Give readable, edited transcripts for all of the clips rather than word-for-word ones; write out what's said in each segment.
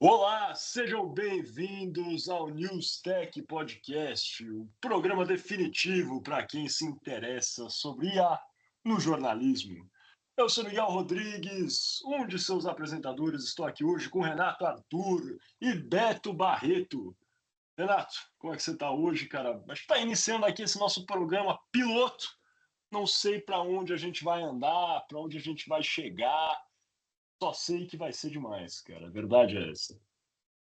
Olá, sejam bem-vindos ao News Tech Podcast, o programa definitivo para quem se interessa sobre IA no jornalismo. Eu sou Miguel Rodrigues, um de seus apresentadores. Estou aqui hoje com Renato Arthur e Beto Barreto. Renato, como é que você está hoje, cara? A gente está iniciando aqui esse nosso programa piloto. Não sei para onde a gente vai andar, para onde a gente vai chegar. Só sei que vai ser demais, cara. A verdade é essa.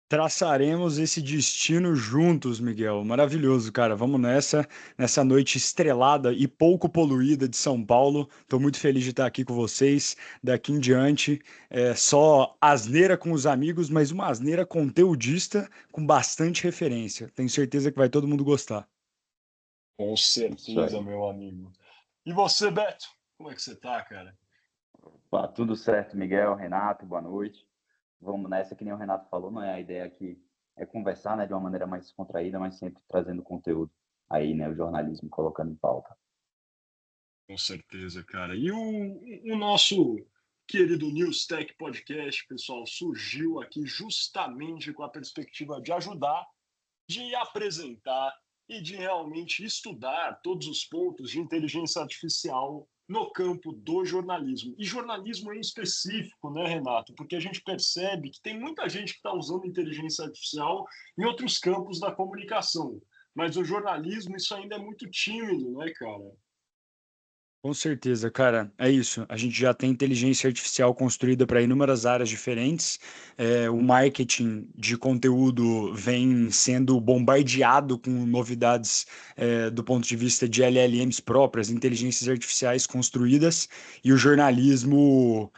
Traçaremos esse destino juntos, Miguel. Maravilhoso, cara. Vamos nessa noite estrelada e pouco poluída de São Paulo. Estou muito feliz de estar aqui com vocês. Daqui em diante, é só asneira com os amigos, mas uma asneira conteudista com bastante referência. Tenho certeza que vai todo mundo gostar. Com Isso certeza, aí. meu amigo. E você, Beto? Como é que você tá, cara? Tudo certo, Miguel, Renato, boa noite. Vamos nessa, que nem o Renato falou, não é a ideia aqui é conversar, né, de uma maneira mais descontraída, mas sempre trazendo conteúdo aí, né, o jornalismo colocando em pauta. Com certeza, cara. E o nosso querido News Tech Podcast, pessoal, surgiu aqui justamente com a perspectiva de ajudar, de apresentar e de realmente estudar todos os pontos de inteligência artificial no campo do jornalismo. E jornalismo em específico, né, Renato? Porque a gente percebe que tem muita gente que está usando inteligência artificial em outros campos da comunicação. Mas o jornalismo, isso ainda é muito tímido, né, cara? Com certeza, cara, é isso. A gente já tem inteligência artificial construída para inúmeras áreas diferentes. O marketing de conteúdo vem sendo bombardeado com novidades, do ponto de vista de LLMs próprias, inteligências artificiais construídas, e o jornalismo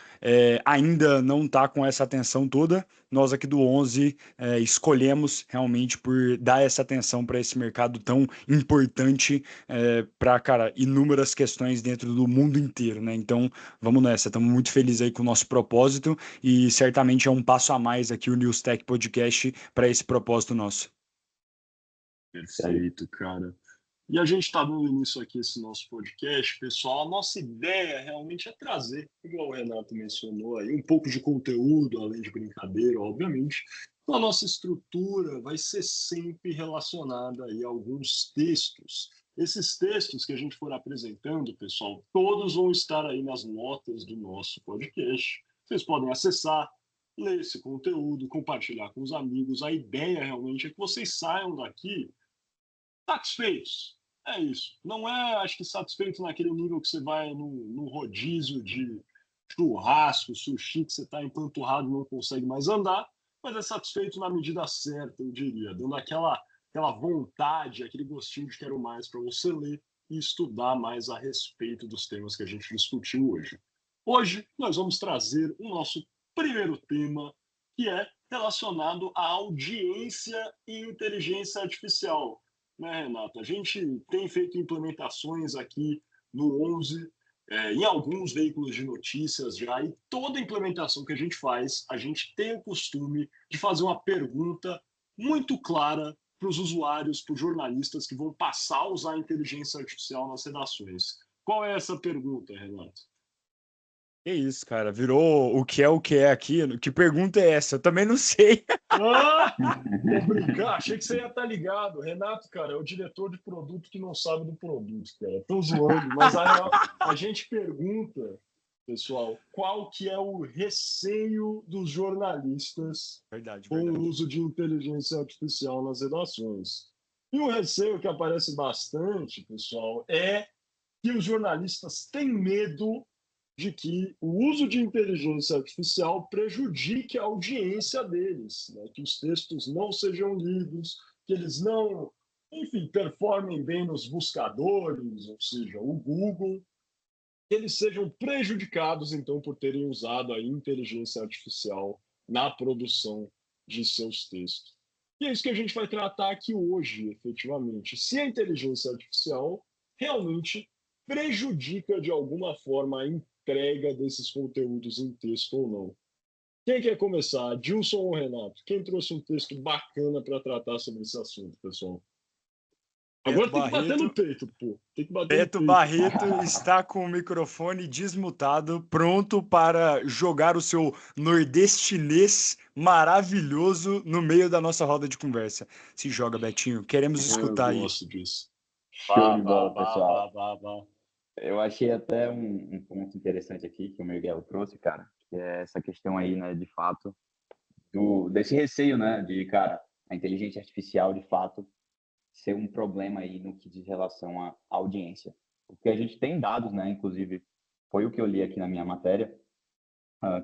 ainda não está com essa atenção toda. Nós aqui do 11 escolhemos realmente por dar essa atenção para esse mercado tão importante para, cara, inúmeras questões dentro do mundo inteiro, né? Então, vamos nessa. Estamos muito felizes aí com o nosso propósito e certamente é um passo a mais aqui o News Tech Podcast para esse propósito nosso. Isso aí. Perfeito, cara. E a gente está dando início aqui a esse nosso podcast, pessoal. A nossa ideia realmente é trazer, igual o Renato mencionou aí, um pouco de conteúdo, além de brincadeira, obviamente. Então, a nossa estrutura vai ser sempre relacionada aí a alguns textos. Esses textos que a gente for apresentando, pessoal, todos vão estar aí nas notas do nosso podcast. Vocês podem acessar, ler esse conteúdo, compartilhar com os amigos. A ideia realmente é que vocês saiam daqui satisfeitos. É isso. Não é, acho que satisfeito naquele nível que você vai no rodízio de churrasco, sushi, que você está empanturrado e não consegue mais andar, mas é satisfeito na medida certa, eu diria, dando aquela vontade, aquele gostinho de quero mais para você ler e estudar mais a respeito dos temas que a gente discutiu hoje. Hoje, nós vamos trazer o nosso primeiro tema, que é relacionado à audiência e inteligência artificial, né, Renato? A gente tem feito implementações aqui no 11, em alguns veículos de notícias já, e toda implementação que a gente faz, a gente tem o costume de fazer uma pergunta muito clara para os usuários, para os jornalistas que vão passar a usar a inteligência artificial nas redações. Qual é essa pergunta, Renato? É isso, cara. Virou o que é aqui. Que pergunta é essa? Eu também não sei. Ah! Vou brincar, achei que você ia estar ligado. Renato, cara, é o diretor de produto que não sabe do produto, cara. Tô zoando, mas a gente pergunta, pessoal, qual que é o receio dos jornalistas Verdade, com o verdade. uso de inteligência artificial nas redações? E o receio que aparece bastante, pessoal, é que os jornalistas têm medo de que o uso de inteligência artificial prejudique a audiência deles, né? Que os textos não sejam lidos, que eles não, enfim, performem bem nos buscadores, ou seja, o Google, que eles sejam prejudicados, então, por terem usado a inteligência artificial na produção de seus textos. E é isso que a gente vai tratar aqui hoje, efetivamente. Se a inteligência artificial realmente prejudica de alguma forma a entrega desses conteúdos em texto ou não. Quem quer começar? Dilson ou Renato? Quem trouxe um texto bacana para tratar sobre esse assunto, pessoal? Agora tem que bater no peito, pô. Tem que bater Beto no peito. Barreto está com o microfone desmutado, pronto para jogar o seu nordestinês maravilhoso no meio da nossa roda de conversa. Se joga, Betinho. Queremos Eu escutar aí. gosto disso. Show de bola, Vá, pessoal. vá. Eu achei até um ponto interessante aqui que o Miguel trouxe, cara, que é essa questão aí, né, de fato, desse receio, né, de, cara, a inteligência artificial, de fato, ser um problema aí no que diz relação à audiência. Porque a gente tem dados, né, inclusive, foi o que eu li aqui na minha matéria,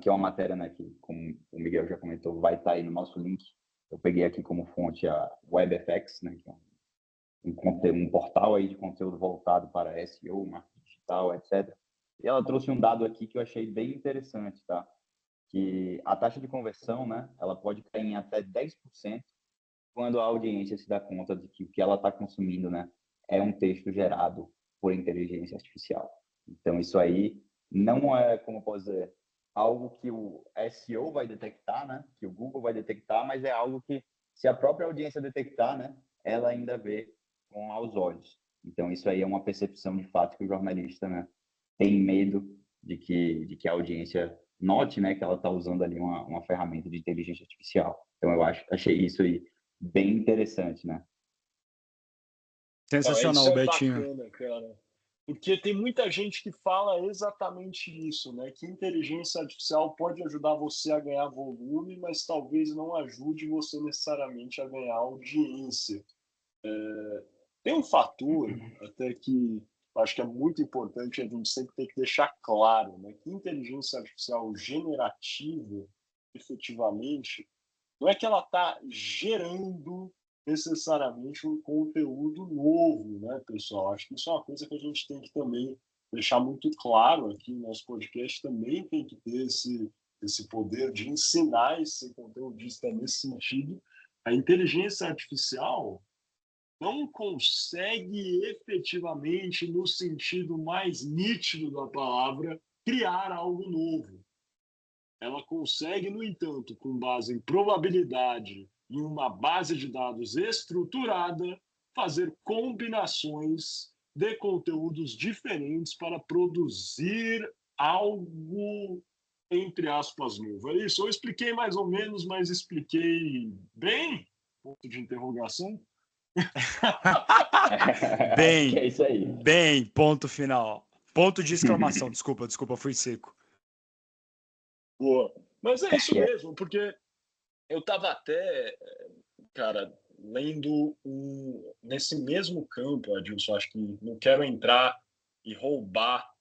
que é uma matéria, né, que, como o Miguel já comentou, vai estar aí no nosso link. Eu peguei aqui como fonte a WebFX, né, que é um portal aí de conteúdo voltado para SEO, marketing digital, etc. E ela trouxe um dado aqui que eu achei bem interessante, tá? Que a taxa de conversão, né, ela pode cair em até 10% quando a audiência se dá conta de que o que ela está consumindo, né, é um texto gerado por inteligência artificial. Então, isso aí não é, como eu posso dizer, algo que o SEO vai detectar, né, que o Google vai detectar, mas é algo que, se a própria audiência detectar, né, ela ainda vê com aos olhos. Então, isso aí é uma percepção de fato que o jornalista, né, tem medo de que a audiência note, né, que ela está usando ali uma ferramenta de inteligência artificial. Então, achei isso aí bem interessante, né? Não, Sensacional, isso é Betinho. bacana, cara. Porque tem muita gente que fala exatamente isso, né? Que inteligência artificial pode ajudar você a ganhar volume, mas talvez não ajude você necessariamente a ganhar audiência. Tem um fator até que acho que é muito importante, a gente sempre tem que deixar claro, né? Que inteligência artificial generativa, efetivamente, não é que ela está gerando necessariamente um conteúdo novo, né, pessoal? Acho que isso é uma coisa que a gente tem que também deixar muito claro aqui no nosso podcast, também tem que ter esse poder de ensinar esse conteudista nesse sentido. A inteligência artificial não consegue efetivamente, no sentido mais nítido da palavra, criar algo novo. Ela consegue, no entanto, com base em probabilidade e uma base de dados estruturada, fazer combinações de conteúdos diferentes para produzir algo, entre aspas, novo. É isso? Eu expliquei mais ou menos, mas expliquei bem? Ponto de interrogação. Acho que é isso aí. Bem, ponto final. Ponto de exclamação. Desculpa, fui seco. Boa. Mas é isso Que é mesmo, porque eu estava até, cara, lendo nesse mesmo campo, Adilson, acho que não quero entrar e roubar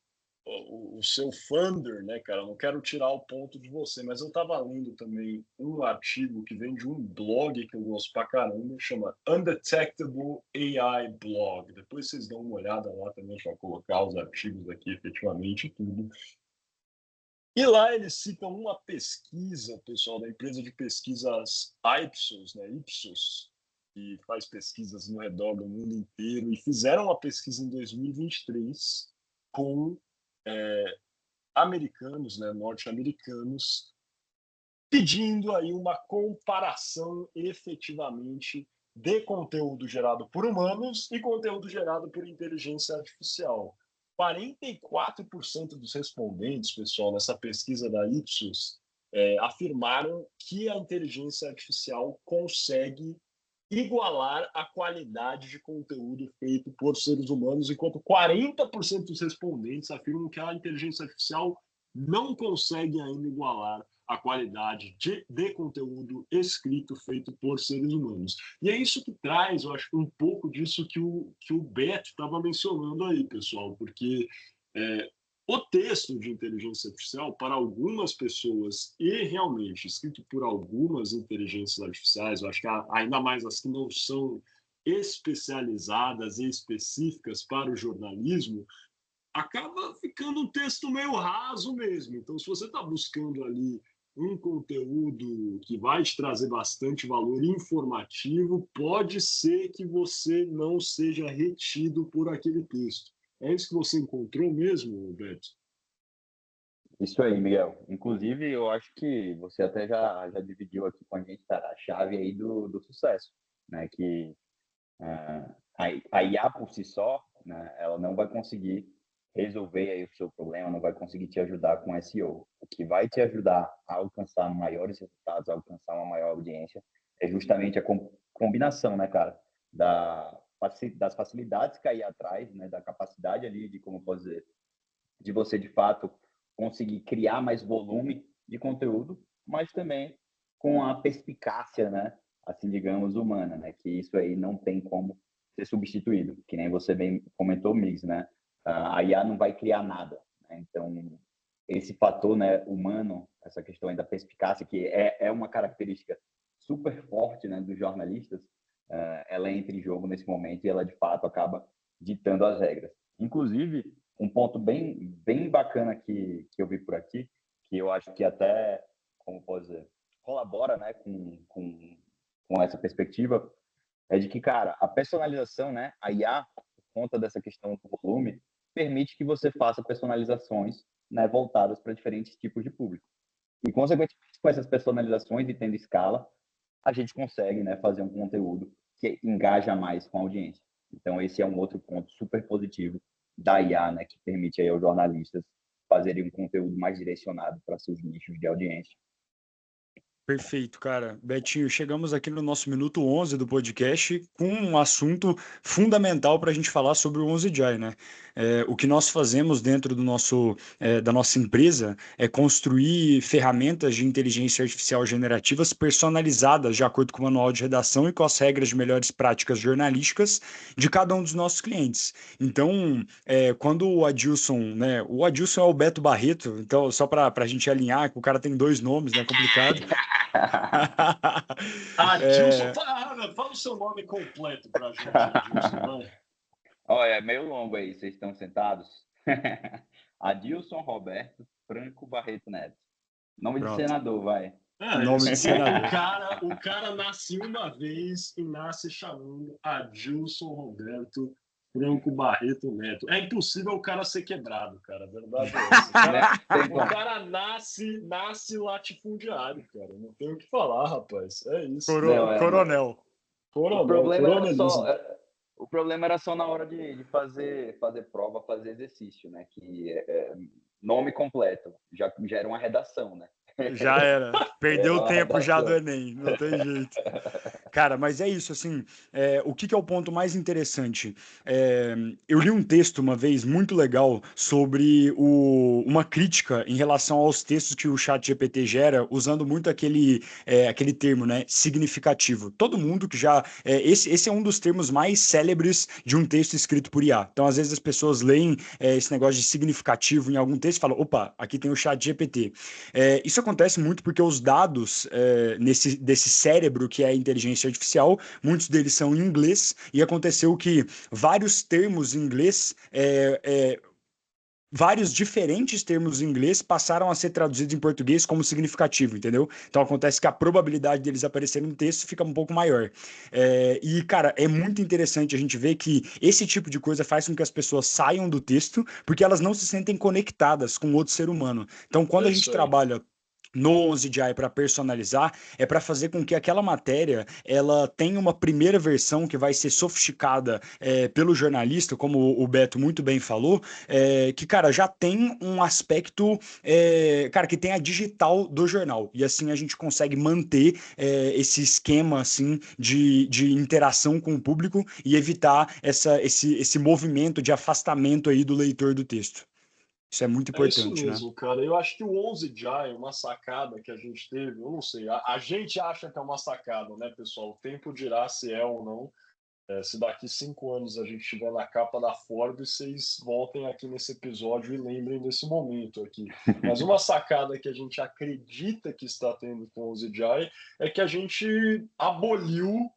o seu funder, né, cara? Não quero tirar o ponto de você, mas eu estava lendo também um artigo que vem de um blog que eu gosto pra caramba, chama Undetectable AI Blog. Depois vocês dão uma olhada lá também, para colocar os artigos aqui efetivamente e tudo. E lá eles citam uma pesquisa, pessoal, da empresa de pesquisas Ipsos, né? Ipsos, que faz pesquisas no redor do mundo inteiro, e fizeram uma pesquisa em 2023 com americanos, né, norte-americanos, pedindo aí uma comparação efetivamente de conteúdo gerado por humanos e conteúdo gerado por inteligência artificial. 44% dos respondentes, pessoal, nessa pesquisa da Ipsos, afirmaram que a inteligência artificial consegue igualar a qualidade de conteúdo feito por seres humanos, enquanto 40% dos respondentes afirmam que a inteligência artificial não consegue ainda igualar a qualidade de conteúdo escrito feito por seres humanos. E é isso que traz, eu acho, um pouco disso que o Beto estava mencionando aí, pessoal, porque o texto de inteligência artificial, para algumas pessoas, e realmente escrito por algumas inteligências artificiais, eu acho que ainda mais as que não são especializadas e específicas para o jornalismo, acaba ficando um texto meio raso mesmo. Então, se você está buscando ali um conteúdo que vai te trazer bastante valor informativo, pode ser que você não seja retido por aquele texto. É isso que você encontrou mesmo, Beto? isso aí, Miguel. Inclusive, eu acho que você até já dividiu aqui com a gente, tá, a chave aí do sucesso, né? Que A IA por si só, né, ela não vai conseguir resolver aí o seu problema, não vai conseguir te ajudar com SEO. O que vai te ajudar a alcançar maiores resultados, a alcançar uma maior audiência, é justamente a combinação, né, cara, das facilidades que a IA traz, né, da capacidade ali de, como eu posso dizer, de você, de fato, conseguir criar mais volume de conteúdo, mas também com a perspicácia, né, assim, digamos, humana, né, que isso aí não tem como ser substituído, que nem você bem comentou, Migs, né, a IA não vai criar nada, né? Então, esse fator, né, humano, essa questão aí da perspicácia, que é uma característica super forte, né, dos jornalistas, ela entra em jogo nesse momento e ela, de fato, acaba ditando as regras. Inclusive, um ponto bem bacana que eu vi por aqui, que eu acho que até, como posso dizer, colabora, né, com essa perspectiva, é de que, cara, a personalização, né, a IA, por conta dessa questão do volume, permite que você faça personalizações, né, voltadas para diferentes tipos de público. E, consequentemente, com essas personalizações e tendo escala, a gente consegue, né, fazer um conteúdo que engaja mais com a audiência. Então, esse é um outro ponto super positivo da IA, né, que permite aí aos jornalistas fazerem um conteúdo mais direcionado para seus nichos de audiência. Perfeito, cara. Betinho, chegamos aqui no nosso minuto 11 do podcast com um assunto fundamental para a gente falar sobre o 11 Jai, né? O que nós fazemos dentro da nossa empresa é construir ferramentas de inteligência artificial generativas personalizadas de acordo com o manual de redação e com as regras de melhores práticas jornalísticas de cada um dos nossos clientes. Então, quando o Adilson, né? O Adilson é o Beto Barreto, então, só para a gente alinhar, que o cara tem 2 nomes, né? Complicado. Adilson, fala o seu nome completo pra gente, Adilson, vai. Olha, é meio longo aí, vocês estão sentados? Adilson Roberto Franco Barreto Neto. Nome de Pronto, senador, vai. nome de senador. O cara nasce uma vez e nasce chamando Adilson Roberto Franco Barreto Neto. É impossível o cara ser quebrado, cara. A verdade é essa. O cara nasce latifundiário, cara. Não tem o que falar, rapaz. É isso. Não, Coronel. o problema era Coronelismo. o problema era só na hora de fazer prova, fazer exercício, né? Que nome completo já era uma redação, né? Já era. Perdeu Era o uma tempo já do redação. Enem, não tem jeito. Cara, mas é isso, assim, o que é o ponto mais interessante? Eu li um texto uma vez muito legal sobre uma crítica em relação aos textos que o chat GPT gera, usando muito aquele termo, né, significativo. Todo mundo que já... esse é um dos termos mais célebres de um texto escrito por IA. Então, às vezes, as pessoas leem esse negócio de significativo em algum texto e falam, opa, aqui tem o chat GPT. Isso acontece muito porque os dados desse cérebro que é a inteligência artificial, muitos deles são em inglês, e aconteceu que vários termos em inglês vários diferentes termos em inglês passaram a ser traduzidos em português como significativo, entendeu? Então acontece que a probabilidade deles aparecerem no texto fica um pouco maior. Cara, é muito interessante a gente ver que esse tipo de coisa faz com que as pessoas saiam do texto porque elas não se sentem conectadas com outro ser humano. Então, quando É a gente isso aí. trabalha no 11GI para personalizar, é para fazer com que aquela matéria ela tenha uma primeira versão que vai ser sofisticada pelo jornalista, como o Beto muito bem falou, que, cara, já tem um aspecto, cara, que tem a digital do jornal. E assim a gente consegue manter esse esquema, assim, de interação com o público e evitar esse movimento de afastamento aí do leitor do texto. Isso é muito É isso importante, né? mesmo, cara. Eu acho que o 11 Jai, uma sacada que a gente teve, eu não sei, a gente acha que é uma sacada, né, pessoal? O tempo dirá se é ou não. Se daqui 5 anos a gente estiver na capa da Forbes, vocês voltem aqui nesse episódio e lembrem desse momento aqui. Mas uma sacada que a gente acredita que está tendo com o 11 Jai é que a gente aboliu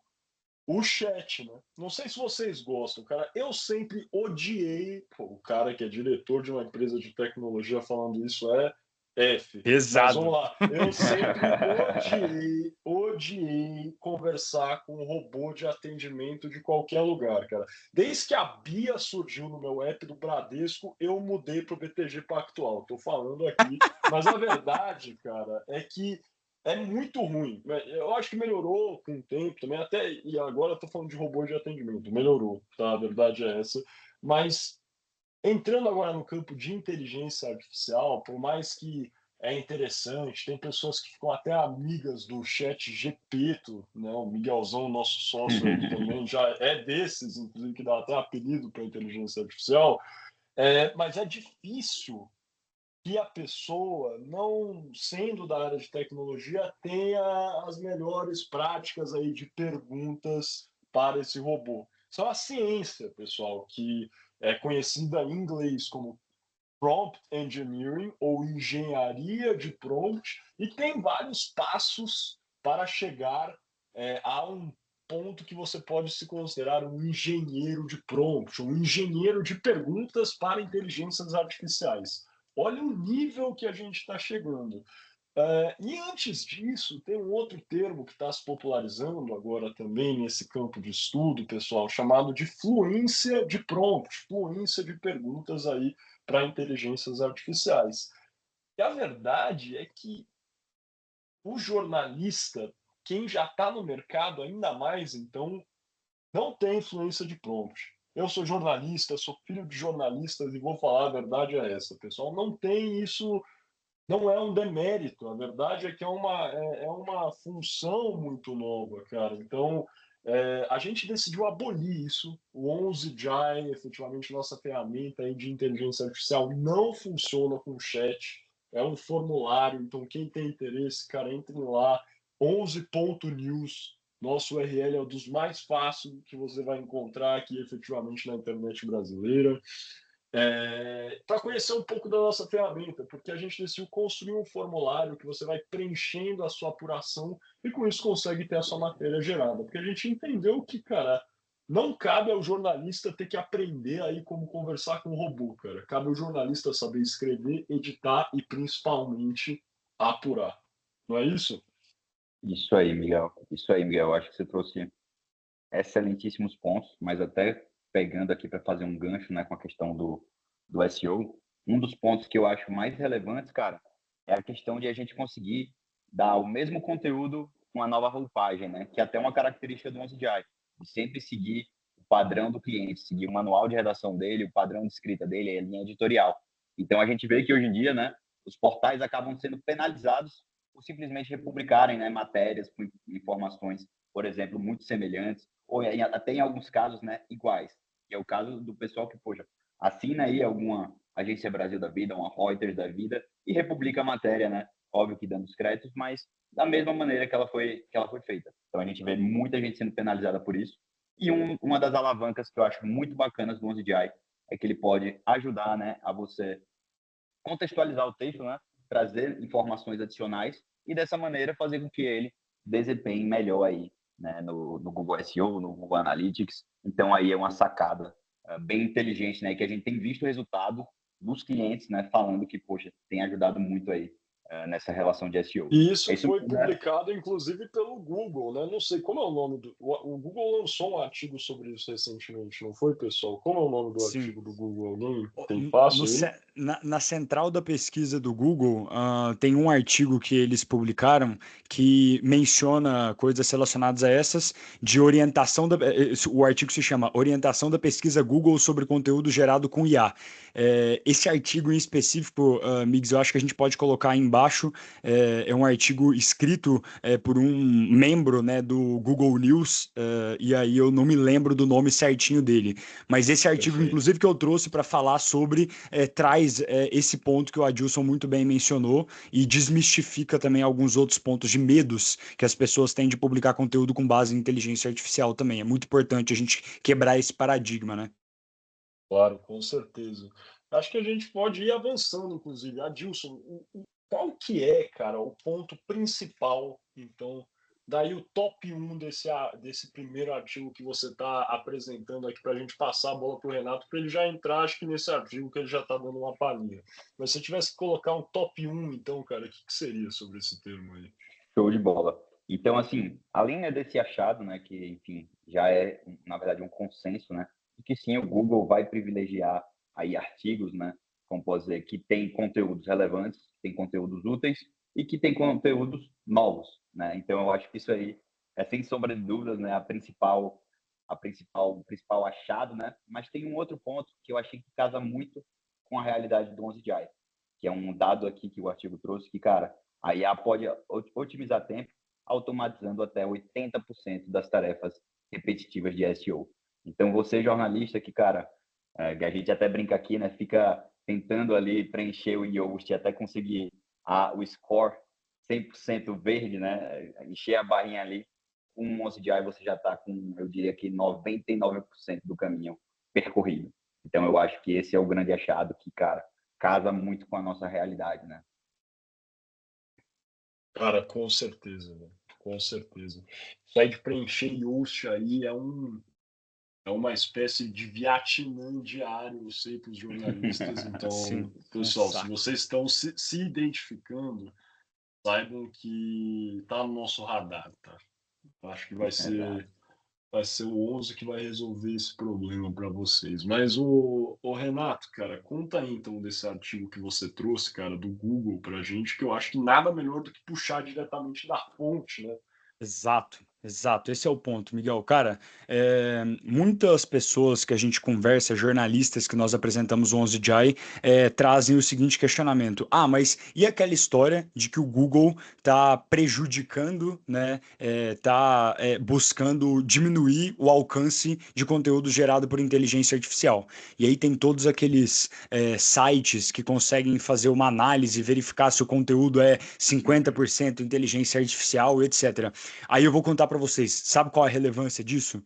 o chat, né? Não sei se vocês gostam, cara. Eu sempre odiei. Pô, o cara que é diretor de uma empresa de tecnologia falando isso é F. Mas vamos Pesado. lá. Eu sempre odiei conversar com um robô de atendimento de qualquer lugar, cara. Desde que a Bia surgiu no meu app do Bradesco, eu mudei pro BTG Pactual. Tô falando aqui. Mas a verdade, cara, é que é muito ruim. Eu acho que melhorou com o tempo também, até, e agora eu tô falando de robô de atendimento, melhorou, tá? A verdade é essa. Mas entrando agora no campo de inteligência artificial, por mais que é interessante, tem pessoas que ficam até amigas do chat Gepeto, né? O Miguelzão, nosso sócio aí também, já é desses, inclusive, que dá até apelido para inteligência artificial, mas é difícil que a pessoa, não sendo da área de tecnologia, tenha as melhores práticas aí de perguntas para esse robô. Isso é uma ciência, pessoal, que é conhecida em inglês como prompt engineering ou engenharia de prompt, e tem vários passos para chegar a um ponto que você pode se considerar um engenheiro de prompt, um engenheiro de perguntas para inteligências artificiais. Olha o nível que a gente está chegando. E antes disso, tem um outro termo que está se popularizando agora também nesse campo de estudo, pessoal, chamado de fluência de prompt, fluência de perguntas aí para inteligências artificiais. E a verdade é que o jornalista, quem já está no mercado ainda mais, então, não tem fluência de prompt. Eu sou jornalista, sou filho de jornalistas e vou falar a verdade é essa, pessoal. Não tem isso, não é um demérito. A verdade é que é uma função muito nova, cara. Então, a gente decidiu abolir isso. O 11Jai, efetivamente, nossa ferramenta aí de inteligência artificial, não funciona com chat. É um formulário. Então, quem tem interesse, cara, entre lá. 11.news. Nosso URL é um dos mais fáceis que você vai encontrar aqui, efetivamente, na internet brasileira, para conhecer um pouco da nossa ferramenta, porque a gente decidiu construir um formulário que você vai preenchendo a sua apuração e com isso consegue ter a sua matéria gerada. Porque a gente entendeu que, cara, não cabe ao jornalista ter que aprender aí como conversar com o robô, cara. Cabe ao jornalista saber escrever, editar e principalmente apurar. Não é isso? Isso aí, Miguel. Isso aí, Miguel. Eu acho que você trouxe excelentíssimos pontos, mas até pegando aqui para fazer um gancho, né, com a questão do SEO, um dos pontos que eu acho mais relevantes, cara, é a questão de a gente conseguir dar o mesmo conteúdo com uma nova roupagem, né, que é até uma característica do 11GI, de sempre seguir o padrão do cliente, seguir o manual de redação dele, o padrão de escrita dele, a linha editorial. Então a gente vê que hoje em dia, né, os portais acabam sendo penalizados por simplesmente republicarem, né, matérias com informações, por exemplo, muito semelhantes, ou até em alguns casos, né, iguais. Que é o caso do pessoal que, poxa, assina aí alguma Agência Brasil da vida, uma Reuters da vida, e republica a matéria, né? Óbvio que dando os créditos, mas da mesma maneira que ela foi feita. Então a gente vê muita gente sendo penalizada por isso. E uma das alavancas que eu acho muito bacanas do 11GI é que ele pode ajudar, né, a você contextualizar o texto, né, trazer informações adicionais e dessa maneira fazer com que ele desempenhe melhor aí, né, no Google SEO, no Google Analytics. Então aí é uma sacada bem inteligente, né, que a gente tem visto o resultado dos clientes, né, falando que, poxa, tem ajudado muito aí nessa relação de SEO. E É isso isso foi mesmo, né? publicado, inclusive, pelo Google, né? Não sei como é o nome do. O Google lançou um artigo sobre isso recentemente, não foi, pessoal? Como é o nome do Sim. artigo do Google? Alguém tem No fácil aí? na central da pesquisa do Google, tem um artigo que eles publicaram que menciona coisas relacionadas a essas, de orientação o artigo se chama Orientação da Pesquisa Google sobre Conteúdo Gerado com IA. Esse artigo em específico, Migs, eu acho que a gente pode colocar aí embaixo, é um artigo escrito por um membro, né, do Google News, e aí eu não me lembro do nome certinho dele, mas esse artigo, Perfeito. inclusive, que eu trouxe para falar sobre, traz esse ponto que o Adilson muito bem mencionou e desmistifica também alguns outros pontos de medos que as pessoas têm de publicar conteúdo com base em inteligência artificial também. É muito importante a gente quebrar esse paradigma, né? Claro, com certeza. Acho que a gente pode ir avançando, inclusive. Adilson, qual que é, cara, o ponto principal, então, daí o top um desse primeiro artigo que você está apresentando aqui para a gente passar a bola para o Renato, para ele já entrar, acho que nesse artigo que ele já está dando uma palhinha. Mas se você tivesse que colocar um top um, então, cara, o que seria sobre esse termo aí? Show de bola. Então, assim, além, né, desse achado, né, que, enfim, já é, na verdade, um consenso, né, de que sim, o Google vai privilegiar aí artigos, né, como posso dizer, que tem conteúdos relevantes, tem conteúdos úteis, e que tem conteúdos novos, né? Então, eu acho que isso aí é, sem sombra de dúvidas, né, o principal achado, né? Mas tem um outro ponto que eu achei que casa muito com a realidade do 11 Jai, que é um dado aqui que o artigo trouxe, que, cara, a IA pode otimizar tempo automatizando até 80% das tarefas repetitivas de SEO. Então, você, jornalista, que, cara, que a gente até brinca aqui, né? Fica tentando ali preencher o Yoast até conseguir o score 100% verde, né? Encher a barrinha ali. Com um 11 DI você já está com, eu diria que 99% do caminho percorrido. Então, eu acho que esse é o grande achado que, cara, casa muito com a nossa realidade, né? Cara, com certeza, velho. Com certeza. Isso aí de preencher Yoast aí é uma espécie de Vietnã diário, eu sei, para os jornalistas. Sim, Então, um pessoal, se saco. vocês estão se identificando, saibam que tá no nosso radar, tá? Acho que Exato. vai ser o 11 que vai resolver esse problema para vocês. Mas o Renato, cara, conta aí então desse artigo que você trouxe, cara, do Google para a gente, que eu acho que nada melhor do que puxar diretamente da fonte, né? Exato, exato. Esse é o ponto, Miguel. Cara, muitas pessoas que a gente conversa, jornalistas que nós apresentamos o 11 Jai, trazem o seguinte questionamento: ah, mas e aquela história de que o Google está prejudicando, né? Está buscando diminuir o alcance de conteúdo gerado por inteligência artificial. E aí tem todos aqueles sites que conseguem fazer uma análise, verificar se o conteúdo é 50% inteligência artificial, etc. Aí eu vou contar para vocês, sabe qual é a relevância disso?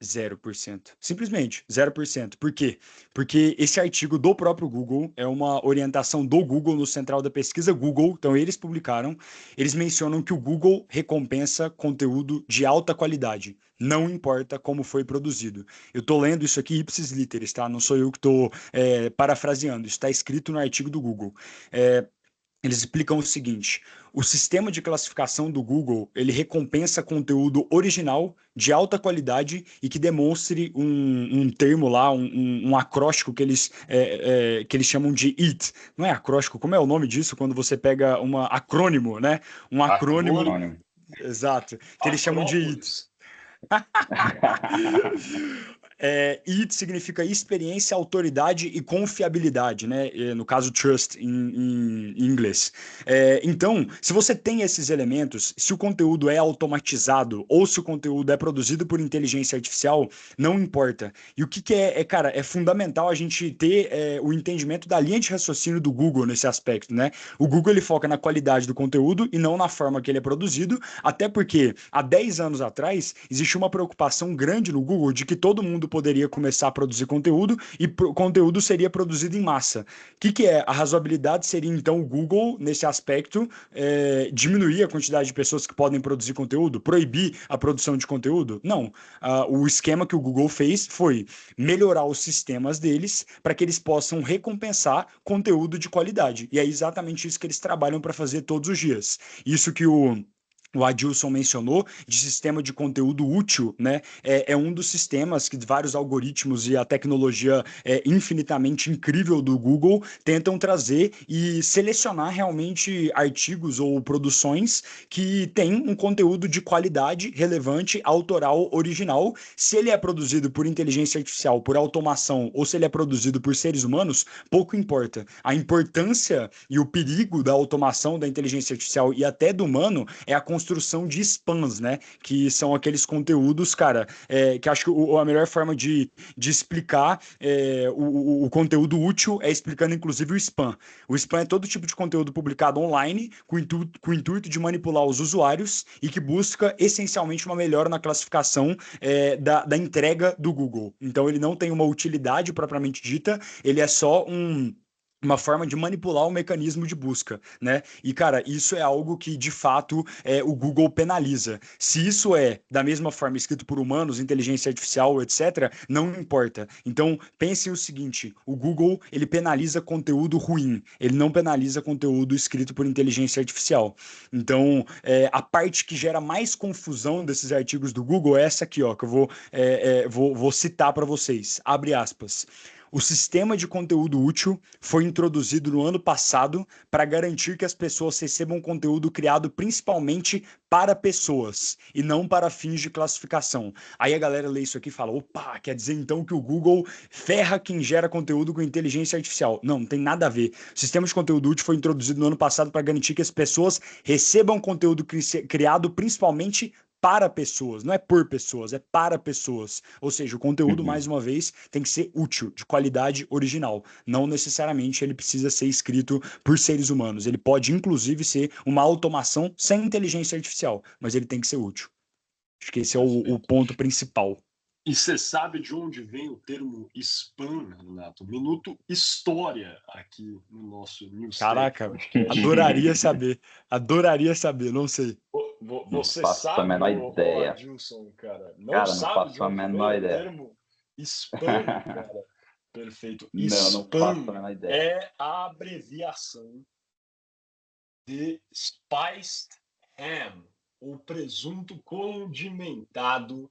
0%. Simplesmente 0%. Por quê? Porque esse artigo do próprio Google é uma orientação do Google no central da pesquisa Google, então eles publicaram, eles mencionam que o Google recompensa conteúdo de alta qualidade, não importa como foi produzido. Eu estou lendo isso aqui ipsis literis, tá? Não sou eu que estou parafraseando, isso está escrito no artigo do Google. É, eles explicam o seguinte: o sistema de classificação do Google ele recompensa conteúdo original de alta qualidade e que demonstre um termo lá, um acróstico que eles chamam de IT. Não é acróstico, como é o nome disso quando você pega um acrônimo, né? Um acrônimo, Acrônimo, Acrônimo. exato, que eles chamam de IT. Acrópolis. IT significa experiência, autoridade e confiabilidade, né? No caso, trust em inglês. Então, se você tem esses elementos, se o conteúdo é automatizado ou se o conteúdo é produzido por inteligência artificial, não importa. E o que cara, é fundamental a gente ter o entendimento da linha de raciocínio do Google nesse aspecto, né? O Google ele foca na qualidade do conteúdo e não na forma que ele é produzido, até porque há 10 anos atrás existe uma preocupação grande no Google de que todo mundo poderia começar a produzir conteúdo e conteúdo seria produzido em massa. O que é? A razoabilidade seria então o Google, nesse aspecto, diminuir a quantidade de pessoas que podem produzir conteúdo, proibir a produção de conteúdo? Não. O esquema que o Google fez foi melhorar os sistemas deles para que eles possam recompensar conteúdo de qualidade. E é exatamente isso que eles trabalham para fazer todos os dias. Isso que o Adilson mencionou, de sistema de conteúdo útil, né? É um dos sistemas que vários algoritmos e a tecnologia infinitamente incrível do Google tentam trazer e selecionar realmente artigos ou produções que têm um conteúdo de qualidade, relevante, autoral, original. Se ele é produzido por inteligência artificial, por automação, ou se ele é produzido por seres humanos, pouco importa. A importância e o perigo da automação, da inteligência artificial e até do humano é a construção de spams, né? Que são aqueles conteúdos, cara, que acho que a melhor forma de explicar o conteúdo útil é explicando, inclusive, o spam. O spam é todo tipo de conteúdo publicado online com o intuito de manipular os usuários e que busca essencialmente uma melhora na classificação da entrega do Google. Então, ele não tem uma utilidade propriamente dita, ele é só uma forma de manipular o mecanismo de busca, né? E, cara, isso é algo que, de fato, o Google penaliza. Se isso é, da mesma forma, escrito por humanos, inteligência artificial, etc., não importa. Então, pense o seguinte, o Google, ele penaliza conteúdo ruim, ele não penaliza conteúdo escrito por inteligência artificial. Então, a parte que gera mais confusão desses artigos do Google é essa aqui, ó, que eu vou citar para vocês. Abre aspas. O sistema de conteúdo útil foi introduzido no ano passado para garantir que as pessoas recebam conteúdo criado principalmente para pessoas e não para fins de classificação. Aí a galera lê isso aqui e fala, opa, quer dizer então que o Google ferra quem gera conteúdo com inteligência artificial. Não, não tem nada a ver. O sistema de conteúdo útil foi introduzido no ano passado para garantir que as pessoas recebam conteúdo criado principalmente para pessoas, não é por pessoas, é para pessoas. Ou seja, o conteúdo, mais uma vez, tem que ser útil, de qualidade original. Não necessariamente ele precisa ser escrito por seres humanos. Ele pode, inclusive, ser uma automação sem inteligência artificial, mas ele tem que ser útil. Acho que esse é o ponto principal. E você sabe de onde vem o termo spam, Renato? Minuto história aqui no nosso News. Caraca, adoraria saber, não sei. Você não faço sabe, a menor ideia. Adilson, cara? Cara, não sabe faço de a onde menor vem ideia. o termo spam, cara? Perfeito. Não faço a menor ideia. É a abreviação de spiced ham, ou presunto condimentado,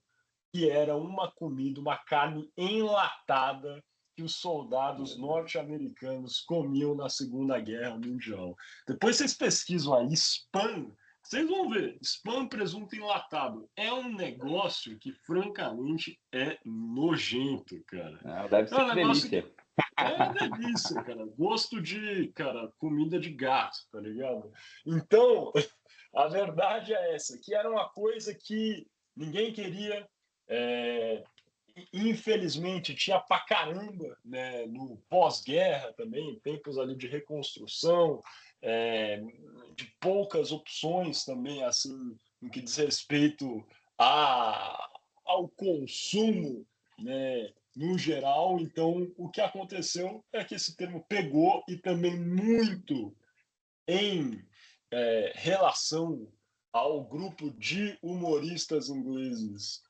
que era uma comida, uma carne enlatada que os soldados norte-americanos comiam na Segunda Guerra Mundial. Depois vocês pesquisam aí, spam, vocês vão ver, spam presunto enlatado. É um negócio que, francamente, é nojento, cara. Não, deve ser delícia. É delícia, cara. Gosto de, cara, comida de gato, tá ligado? Então, a verdade é essa, que era uma coisa que ninguém queria, infelizmente tinha pra caramba, né, no pós-guerra também, tempos ali de reconstrução, de poucas opções também, assim, no que diz respeito ao consumo, né, no geral. Então, o que aconteceu é que esse termo pegou, e também muito em relação ao grupo de humoristas ingleses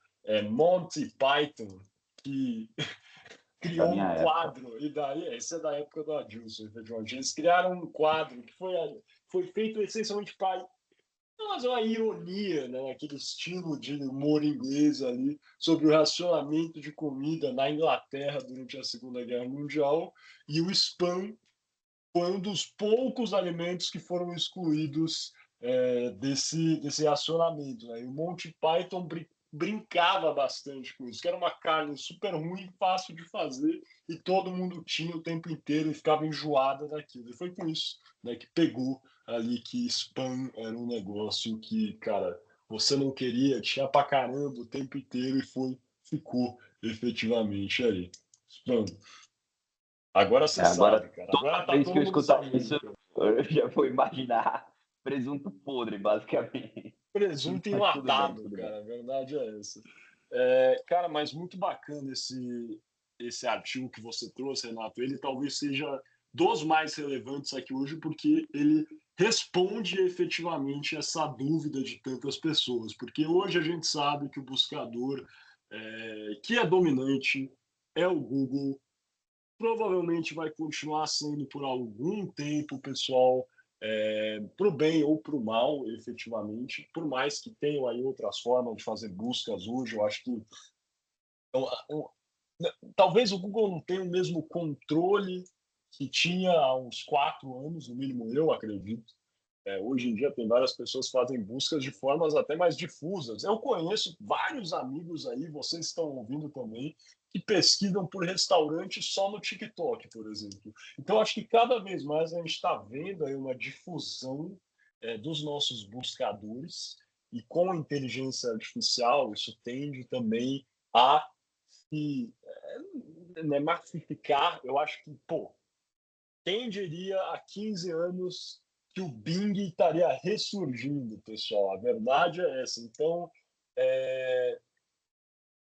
Monty Python, que criou um quadro, e daí, esse é da época do Adilson, efetivamente. Eles criaram um quadro que foi feito essencialmente para fazer uma ironia, né, aquele estilo de humor inglês ali, sobre o racionamento de comida na Inglaterra durante a Segunda Guerra Mundial, e o spam foi um dos poucos alimentos que foram excluídos desse racionamento, né? E o Monty Python brincava bastante com isso, que era uma carne super ruim, fácil de fazer, e todo mundo tinha o tempo inteiro e ficava enjoada daquilo. E foi com isso, né, que pegou ali que spam era um negócio que, cara, você não queria, tinha pra caramba o tempo inteiro, e ficou efetivamente aí. Spam. Agora você sabe, cara. Agora tá vez todo que eu mundo escutar sabendo, isso, cara. eu já vou imaginar presunto podre, basicamente. Presunto Mas enlatado, tudo cara. bem. A verdade é essa. Cara, mas muito bacana esse artigo que você trouxe, Renato. Ele talvez seja dos mais relevantes aqui hoje, porque ele responde efetivamente essa dúvida de tantas pessoas. Porque hoje a gente sabe que o buscador que é dominante é o Google. Provavelmente vai continuar sendo por algum tempo, pessoal, para o bem ou para o mal, efetivamente, por mais que tenham aí outras formas de fazer buscas hoje. Eu acho que talvez o Google não tenha o mesmo controle que tinha há uns 4 anos, no mínimo eu acredito. Hoje em dia tem várias pessoas que fazem buscas de formas até mais difusas. Eu conheço vários amigos aí, vocês estão ouvindo também, que pesquisam por restaurante só no TikTok, por exemplo. Então, acho que cada vez mais a gente está vendo aí uma difusão dos nossos buscadores, e com a inteligência artificial isso tende também a se massificar. Eu acho que, quem diria há 15 anos que o Bing estaria ressurgindo, pessoal? A verdade é essa. Então,